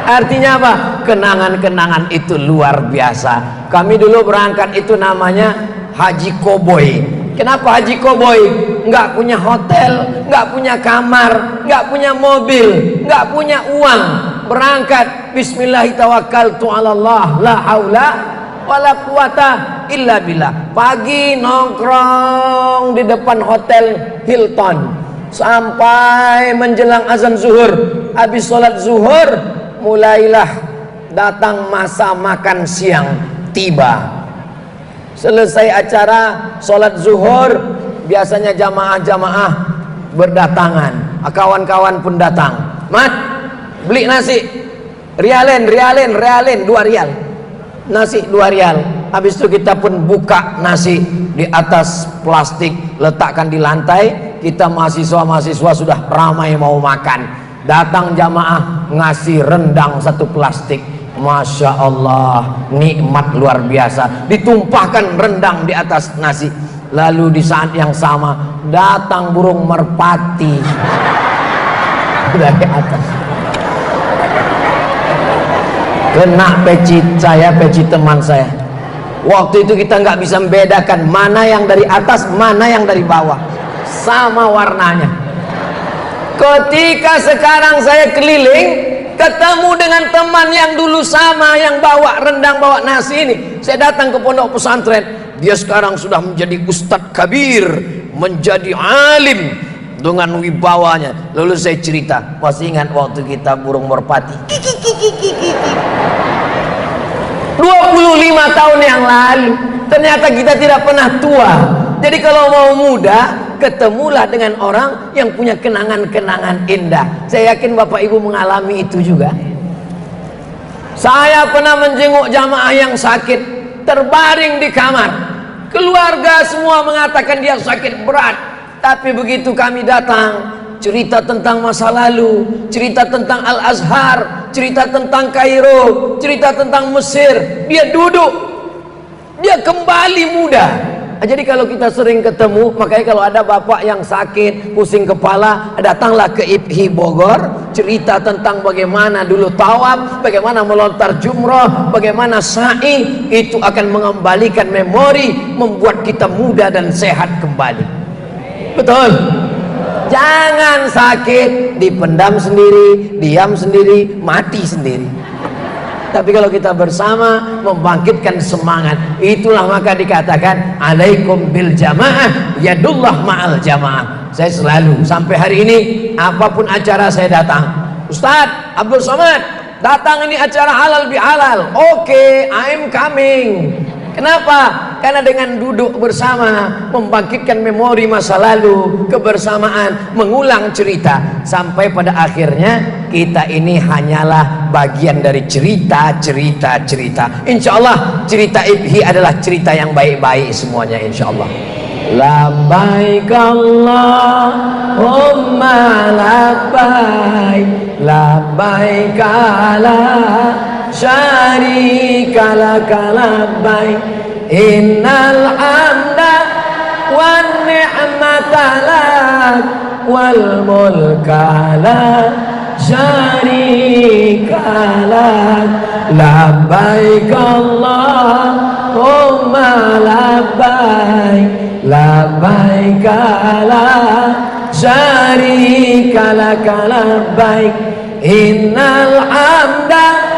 Artinya apa? Kenangan-kenangan itu luar biasa. Kami dulu berangkat itu namanya Haji Koboi. Kenapa Haji Koboi? Nggak punya hotel, nggak punya kamar, nggak punya mobil, nggak punya uang. Berangkat bismillahirrahmanirrahim, la haula wala quwata illa billah. Pagi nongkrong di depan hotel Hilton sampai menjelang azan zuhur. Habis sholat zuhur mulailah datang masa makan siang tiba. Selesai acara sholat zuhur, biasanya jamaah-jamaah berdatangan, kawan-kawan pun datang. Mat, beli nasi, rialen 2 rial, nasi 2 rial. Habis itu kita pun buka nasi di atas plastik, letakkan di lantai. Kita mahasiswa-mahasiswa sudah ramai mau makan. Datang jamaah ngasih rendang 1 plastik, Masya Allah, nikmat luar biasa. Ditumpahkan rendang di atas nasi. Lalu di saat yang sama datang burung merpati dari atas, kena peci saya, peci teman saya. Waktu itu kita nggak bisa membedakan mana yang dari atas, mana yang dari bawah, sama warnanya. Ketika sekarang saya keliling, ketemu dengan teman yang dulu sama, yang bawa rendang, bawa nasi ini, saya datang ke pondok pesantren. Dia sekarang sudah menjadi ustadz kabir, menjadi alim dengan wibawanya. Lalu saya cerita, masih ingat waktu kita burung merpati 25 tahun yang lalu. Ternyata kita tidak pernah tua. Jadi kalau mau muda, ketemulah dengan orang yang punya kenangan-kenangan indah. Saya yakin Bapak Ibu mengalami itu juga. Saya pernah menjenguk jamaah yang sakit, terbaring di kamar. Keluarga semua mengatakan dia sakit berat. Tapi begitu kami datang, cerita tentang masa lalu, cerita tentang Al-Azhar, cerita tentang Kairo, cerita tentang Mesir, dia duduk, dia kembali muda. Jadi kalau kita sering ketemu, makanya kalau ada bapak yang sakit, pusing kepala, datanglah ke IPHI Bogor, cerita tentang bagaimana dulu tawaf, bagaimana melontar jumroh, bagaimana sa'i, itu akan mengembalikan memori, membuat kita muda dan sehat kembali. Betul? Jangan sakit, dipendam sendiri, diam sendiri, mati sendiri. Tapi kalau kita bersama, membangkitkan semangat, itulah maka dikatakan alaikum bil jamaah, yadullah ma'al jamaah. Saya selalu sampai hari ini, apapun acara saya datang. Ustadz Abdul Somad datang, ini acara halal bihalal. Oke, I'm coming. Kenapa? Karena dengan duduk bersama, membangkitkan memori masa lalu, kebersamaan, mengulang cerita, sampai pada akhirnya kita ini hanyalah bagian dari cerita. Insya Allah cerita IPHI adalah cerita yang baik-baik semuanya, insya Allah. Labbaik Allahumma labbaik, labbaik la syarika laka labbaik, innal hamda wan ni'mata lak wal mulka la syarika lak, labbaik Allahumma labbaik, labbaik la syarika laka labbaik, innal hamda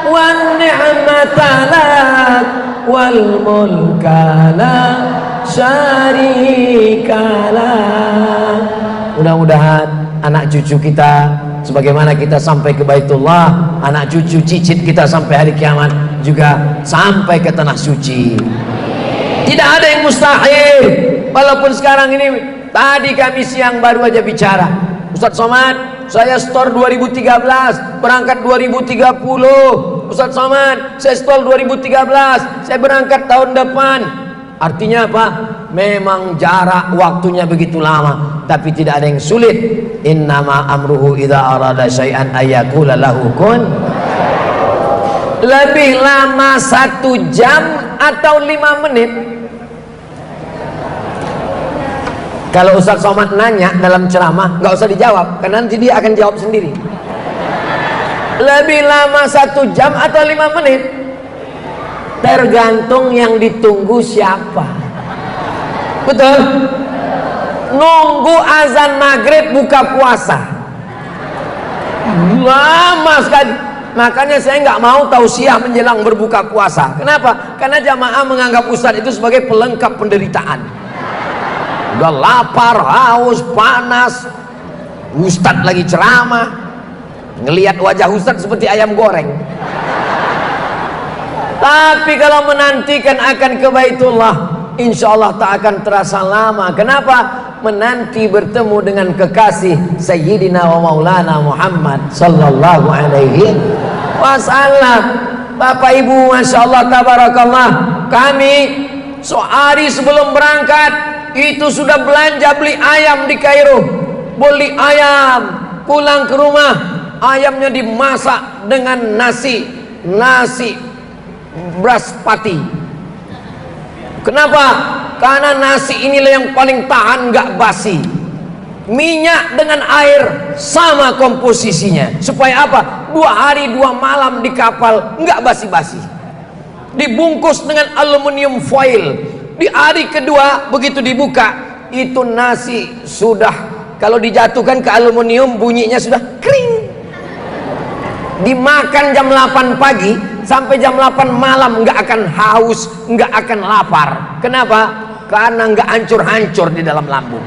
wan ni'mata lak wal mulka la syarika lak. Mudah-mudahan anak cucu kita, sebagaimana kita sampai ke Baitullah, anak cucu cicit kita sampai hari kiamat juga sampai ke tanah suci. Tidak ada yang mustahil. Walaupun sekarang ini, tadi kami siang baru aja bicara, Ustadz Somad, saya store 2013, berangkat 2030. Ustadz Somad, saya store 2013, saya berangkat tahun depan. Artinya apa? Memang jarak waktunya begitu lama, tapi tidak ada yang sulit. Innama amruhu idza arada syai'an ayyaqula lahu kun. Lebih lama 1 jam atau 5 menit? Kalau Ustadz Somad nanya dalam ceramah, nggak usah dijawab, karena nanti dia akan jawab sendiri. Lebih lama 1 jam atau 5 menit? Tergantung yang ditunggu siapa. Betul? Nunggu azan maghrib buka puasa lama sekali. Makanya saya nggak mau tausiah menjelang berbuka puasa. Kenapa? Karena jamaah menganggap ustadz itu sebagai pelengkap penderitaan. Udah lapar, haus, panas, ustadz lagi ceramah, ngelihat wajah ustadz seperti ayam goreng. Tapi kalau menantikan akan ke Baitullah, insya Allah tak akan terasa lama. Kenapa? Menanti bertemu dengan kekasih Sayyidina wa Maulana Muhammad sallallahu alaihi wasallam. Bapak Ibu, Masya Allah, tabarakallah, kami sehari sebelum berangkat itu sudah belanja, beli ayam di Kairo. Beli ayam, pulang ke rumah, ayamnya dimasak dengan nasi, nasi Braspati. Kenapa? Karena nasi inilah yang paling tahan, nggak basi. Minyak dengan air sama komposisinya. Supaya apa? 2 hari 2 malam di kapal, nggak basi-basi. Dibungkus dengan aluminium foil. Di hari kedua begitu dibuka, itu nasi sudah, kalau dijatuhkan ke aluminium bunyinya sudah kering. Dimakan jam 8 pagi sampai jam 8 malam nggak akan haus, nggak akan lapar. Kenapa? Karena nggak hancur-hancur di dalam lambung.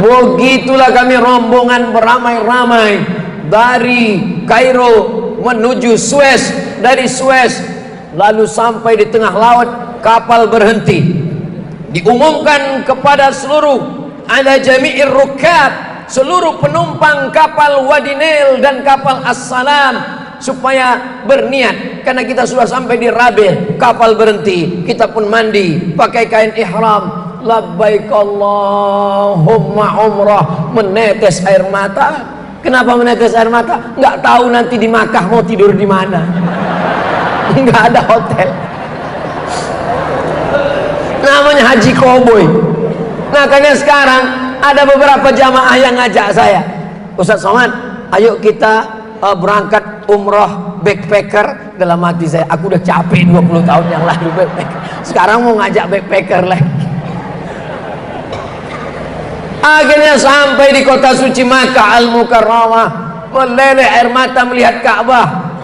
Begitulah kami rombongan beramai-ramai dari Kairo menuju Suez, dari Suez lalu sampai di tengah laut, kapal berhenti. Diumumkan kepada seluruh ala jami'ir rukab, seluruh penumpang kapal Wadi Nil dan kapal As-Salam, supaya berniat. Karena kita sudah sampai di Rabih, kapal berhenti, kita pun mandi pakai kain ihram, labbaik Allahumma umrah, menetes air mata. Kenapa menetes air mata? Nggak tahu nanti di Makkah mau tidur di mana. Nggak ada hotel, namanya haji koboi. Nah, karena sekarang ada beberapa jamaah yang ngajak saya, Ustaz Somad, ayo kita berangkat umroh backpacker. Dalam hati saya, aku udah capek 20 tahun yang lalu backpacker, sekarang mau ngajak backpacker lagi. Akhirnya sampai di kota suci Makkah Al-Mukarramah, meleleh air mata melihat Ka'bah.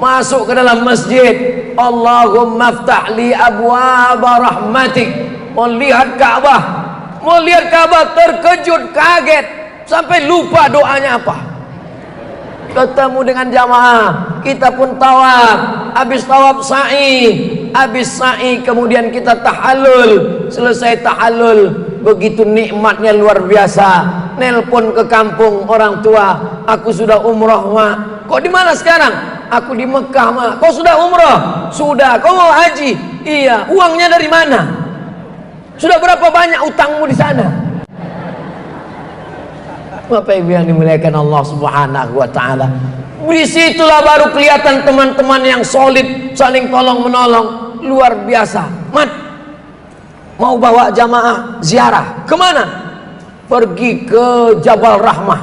Masuk ke dalam masjid, Allahumma aftah li abwaaba rahmatik. Melihat Ka'bah, terkejut, kaget, sampai lupa doanya apa. Ketemu dengan jamaah, kita pun tawaf. Habis tawaf sa'i, kemudian kita tahallul. Selesai tahallul, begitu nikmatnya luar biasa. Nelpon ke kampung orang tua, aku sudah umroh mak. Kok di mana sekarang? Aku di Mekah mak. Kau sudah umroh? Sudah. Kau mau haji? Iya. Uangnya dari mana? Sudah berapa banyak utangmu di sana? Bapak Ibu yang dimuliakan Allah Subhanahu wa taala. Disitulah baru kelihatan teman-teman yang solid, saling tolong menolong, luar biasa. Mat, mau bawa jamaah ziarah kemana? Pergi ke Jabal Rahmah.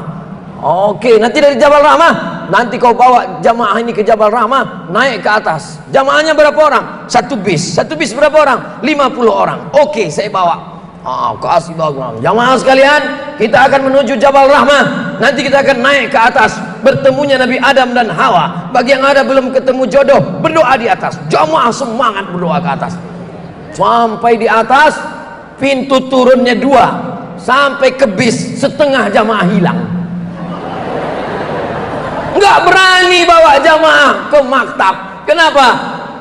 Oke, nanti dari Jabal Rahmah, nanti kau bawa jamaah ini ke Jabal Rahmah, naik ke atas. Jamaahnya berapa orang? Satu bis berapa orang? 50 orang. Oke, saya bawa. Kasih bagus. Jamaah sekalian, kita akan menuju Jabal Rahmah. Nanti kita akan naik ke atas, bertemunya Nabi Adam dan Hawa. Bagi yang ada belum ketemu jodoh, berdoa di atas. Jamaah semangat berdoa ke atas. Sampai di atas, pintu turunnya 2. Sampai ke bis, setengah jamaah hilang. Nggak berani bawa jamaah ke maktab. Kenapa?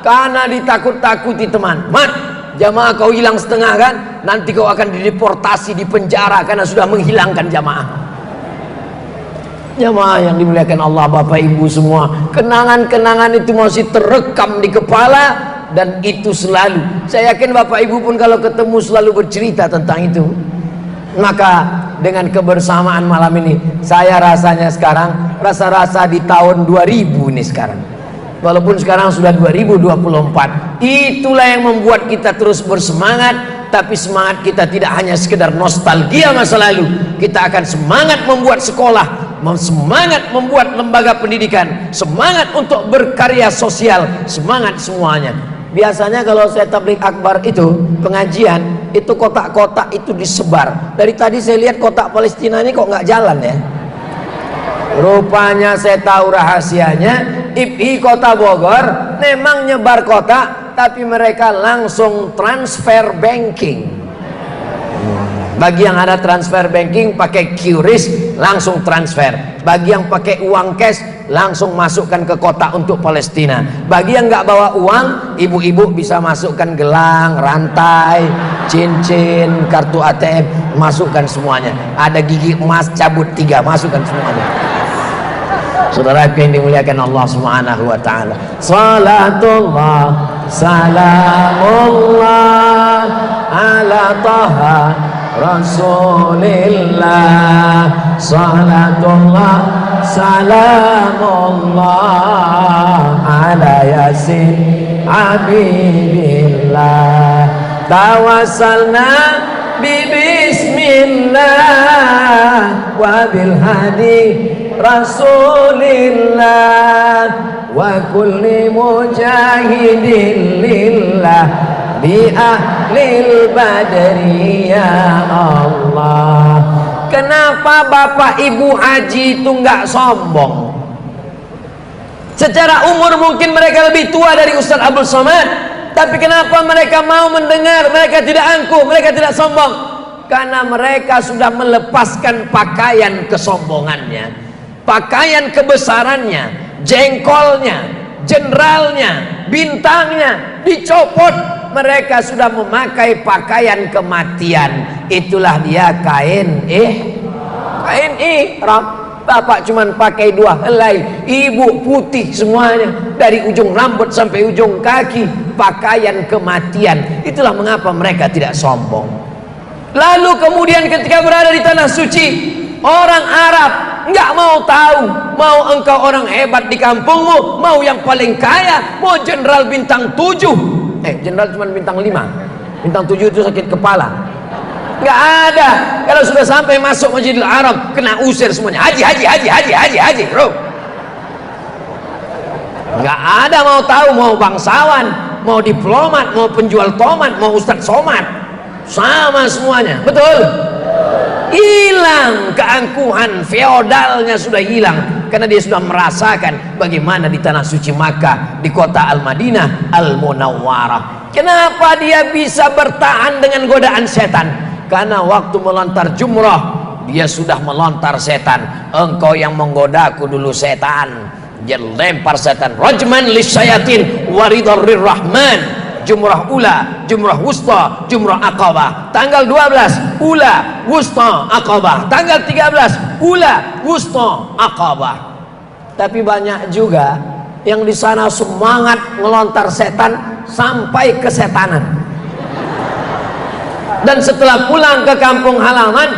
Karena ditakut-takuti teman. Mat, jamaah kau hilang setengah kan? Nanti kau akan dideportasi, di penjara karena sudah menghilangkan jamaah. Jamaah yang dimuliakan Allah, Bapak Ibu semua, kenangan-kenangan itu masih terekam di kepala. Dan itu selalu, saya yakin Bapak Ibu pun kalau ketemu selalu bercerita tentang itu. Maka dengan kebersamaan malam ini, saya rasanya sekarang rasa-rasa di tahun 2000 ini sekarang. Walaupun sekarang sudah 2024, itulah yang membuat kita terus bersemangat. Tapi semangat kita tidak hanya sekedar nostalgia masa lalu. Kita akan semangat membuat sekolah, semangat membuat lembaga pendidikan, semangat untuk berkarya sosial, semangat semuanya. Biasanya kalau saya tabligh akbar itu pengajian, itu kotak-kotak itu disebar. Dari tadi saya lihat kotak Palestina ini kok nggak jalan ya. Rupanya saya tahu rahasianya, IPI Kota Bogor memang nyebar kotak, tapi mereka langsung transfer banking. Bagi yang ada transfer banking pakai QRIS langsung transfer. Bagi yang pakai uang cash langsung masukkan ke kotak untuk Palestina. Bagi yang nggak bawa uang, ibu-ibu bisa masukkan gelang, rantai, cincin, kartu ATM, masukkan semuanya. Ada gigi emas cabut 3, masukkan semuanya. Saudara yang dimuliakan Allah Subhanahu wa taala. Salatullah salamullah ala taha Rasulillah. Salatullah salamullah ala yasin habibillah tawassalna bismillah wa bil hadi rasulillah wa kulli mujahidin lillah bi ahlil badri ya Allah. Kenapa bapak ibu haji itu nggak sombong? Secara umur mungkin mereka lebih tua dari Ustaz Abdul Somad, tapi kenapa mereka mau mendengar? Mereka tidak angkuh, mereka tidak sombong, karena mereka sudah melepaskan pakaian kesombongannya, pakaian kebesarannya, jengkolnya, jenderalnya, bintangnya dicopot. Mereka sudah memakai pakaian kematian. Itulah dia kain ihram. Bapak cuman pakai 2 helai, ibu putih semuanya dari ujung rambut sampai ujung kaki, pakaian kematian. Itulah mengapa mereka tidak sombong. Lalu kemudian ketika berada di tanah suci, orang Arab nggak mau tahu, mau engkau orang hebat di kampungmu, mau yang paling kaya, mau jenderal bintang 7. Jenderal cuma bintang 5, bintang 7 itu sakit kepala. Nggak ada. Kalau sudah sampai masuk Masjidil Haram, kena usir semuanya. Haji bro. Nggak ada mau tahu, mau bangsawan, mau diplomat, mau penjual tomat, mau Ustadz Somad, sama semuanya. Betul? Hilang keangkuhan, feodalnya sudah hilang, karena dia sudah merasakan bagaimana di tanah suci Makkah, di kota Al-Madinah Al-Munawwarah. Kenapa dia bisa bertahan dengan godaan setan? Karena waktu melontar jumrah, dia sudah melontar setan. Engkau yang menggodaku dulu setan. Dia lempar setan. Rajman lisyayatin waridharrir rahman. Jumrah ula, jumrah wusta, jumrah aqabah. Tanggal 12 ula, wusta, aqabah. Tanggal 13 ula, wusta, aqabah. Tapi banyak juga yang di sana semangat ngelontar setan sampai kesetanan. Dan setelah pulang ke kampung halaman,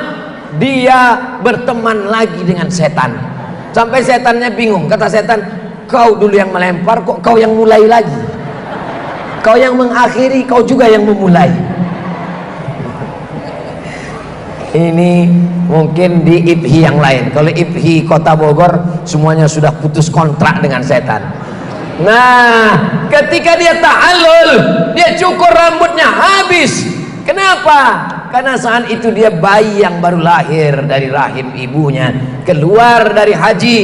dia berteman lagi dengan setan. Sampai setannya bingung. Kata setan, kau dulu yang melempar, kok kau yang mulai lagi? Kau yang mengakhiri, kau juga yang memulai. Ini mungkin di IPHI yang lain. Kalau IPHI Kota Bogor, semuanya sudah putus kontrak dengan setan. Nah, ketika dia tahallul, dia cukur rambutnya habis. Kenapa? Karena saat itu dia bayi yang baru lahir dari rahim ibunya, keluar dari haji,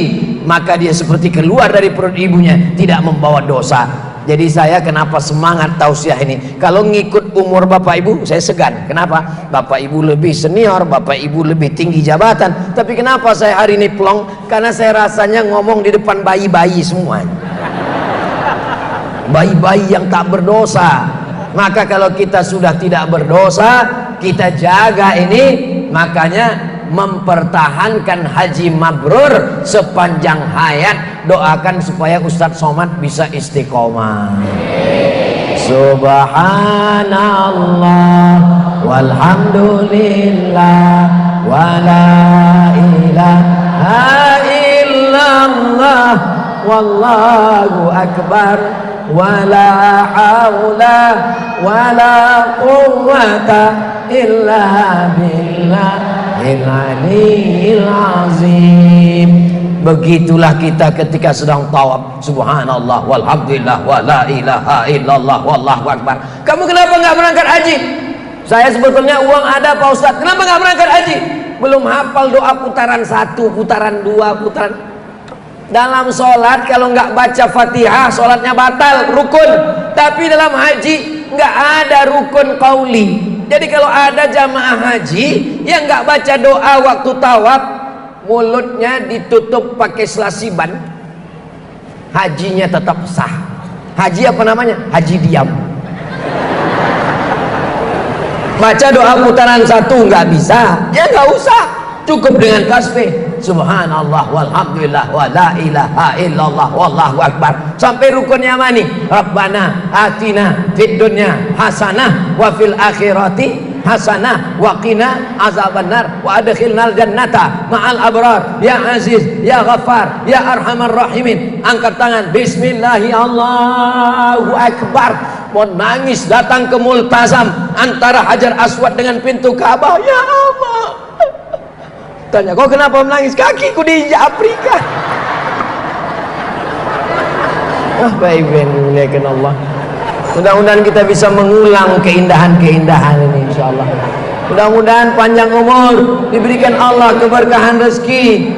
maka dia seperti keluar dari perut ibunya, tidak membawa dosa. Jadi saya kenapa semangat tausiah ini? Kalau ngikut umur bapak ibu, saya segan. Kenapa? Bapak ibu lebih senior, bapak ibu lebih tinggi jabatan. Tapi kenapa saya hari ini plong? Karena saya rasanya ngomong di depan bayi-bayi semua. Bayi-bayi yang tak berdosa. Maka kalau kita sudah tidak berdosa, kita jaga ini. Makanya mempertahankan haji mabrur sepanjang hayat. Doakan supaya Ustadz Somad bisa istiqomah. Subhanallah walhamdulillah wala ilaha illallah wallahu akbar wala haula wala quwwata illa billahil aliyyil azim. Begitulah kita ketika sedang tawaf. Subhanallah walhamdulillah wala ilaha illallah wallahu akbar. Kamu kenapa nggak berangkat haji? Saya sebetulnya uang ada Pak Ustadz. Kenapa nggak berangkat haji? Belum hafal doa putaran 1, putaran 2, putaran. Dalam sholat kalau nggak baca Fatihah, sholatnya batal, rukun. Tapi dalam haji nggak ada rukun qauli. Jadi kalau ada jamaah haji yang nggak baca doa waktu tawaf, mulutnya ditutup pakai selasiban, hajinya tetap sah. Haji apa namanya? Haji diam. Baca doa putaran 1 nggak bisa, ya nggak usah, cukup dengan tasbih subhanallah walhamdulillah wala ilaha illallah wallahu akbar sampai rukunnya mana nih? Rabbana atina fid dunya hasanah wa fil akhirati hasanah wa qina azabannar wa adkhilnal jannata ma'al abrar ya aziz ya ghaffar ya arhamar rahimin. Angkat tangan, bismillahi Allahu akbar. Mau nangis datang ke multazam antara Hajar Aswad dengan pintu Ka'bah. Ya Allah, tanya, kau kenapa menangis? Kakiku diinjak Afrika. Baik, muliakan Allah. Mudah-mudahan kita bisa mengulang keindahan-keindahan ini, insyaallah. Mudah-mudahan panjang umur, diberikan Allah keberkahan rezeki.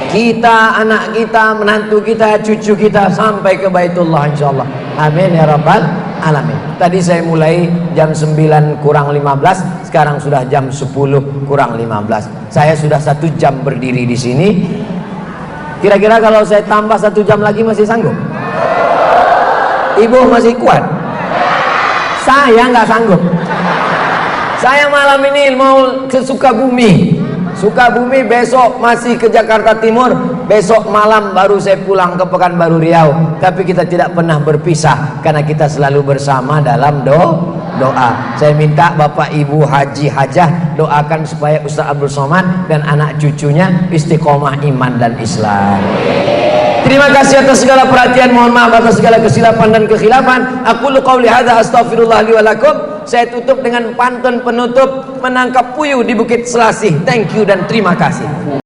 Kita, anak kita, menantu kita, cucu kita sampai ke Baitullah, insyaallah. Amin ya rabbal alamin. Tadi saya mulai jam 9 kurang 15, sekarang sudah jam 10 kurang 15. Saya sudah 1 jam berdiri di sini. Kira-kira kalau saya tambah 1 jam lagi masih sanggup? Ibu masih kuat? Saya nggak sanggup. Saya malam ini mau ke Sukabumi. Sukabumi, besok masih ke Jakarta Timur, besok malam baru saya pulang ke Pekanbaru Riau. Tapi kita tidak pernah berpisah karena kita selalu bersama dalam doa. Saya minta Bapak Ibu Haji Hajah doakan supaya Ustaz Abdul Somad dan anak cucunya istiqomah iman dan Islam. Terima kasih atas segala perhatian, mohon maaf atas segala kesilapan dan kekhilafan. Aku qauli hadza astaghfirullah li wa lakum. Saya tutup dengan pantun penutup menangkap puyuh di Bukit Selasih. Thank you dan terima kasih.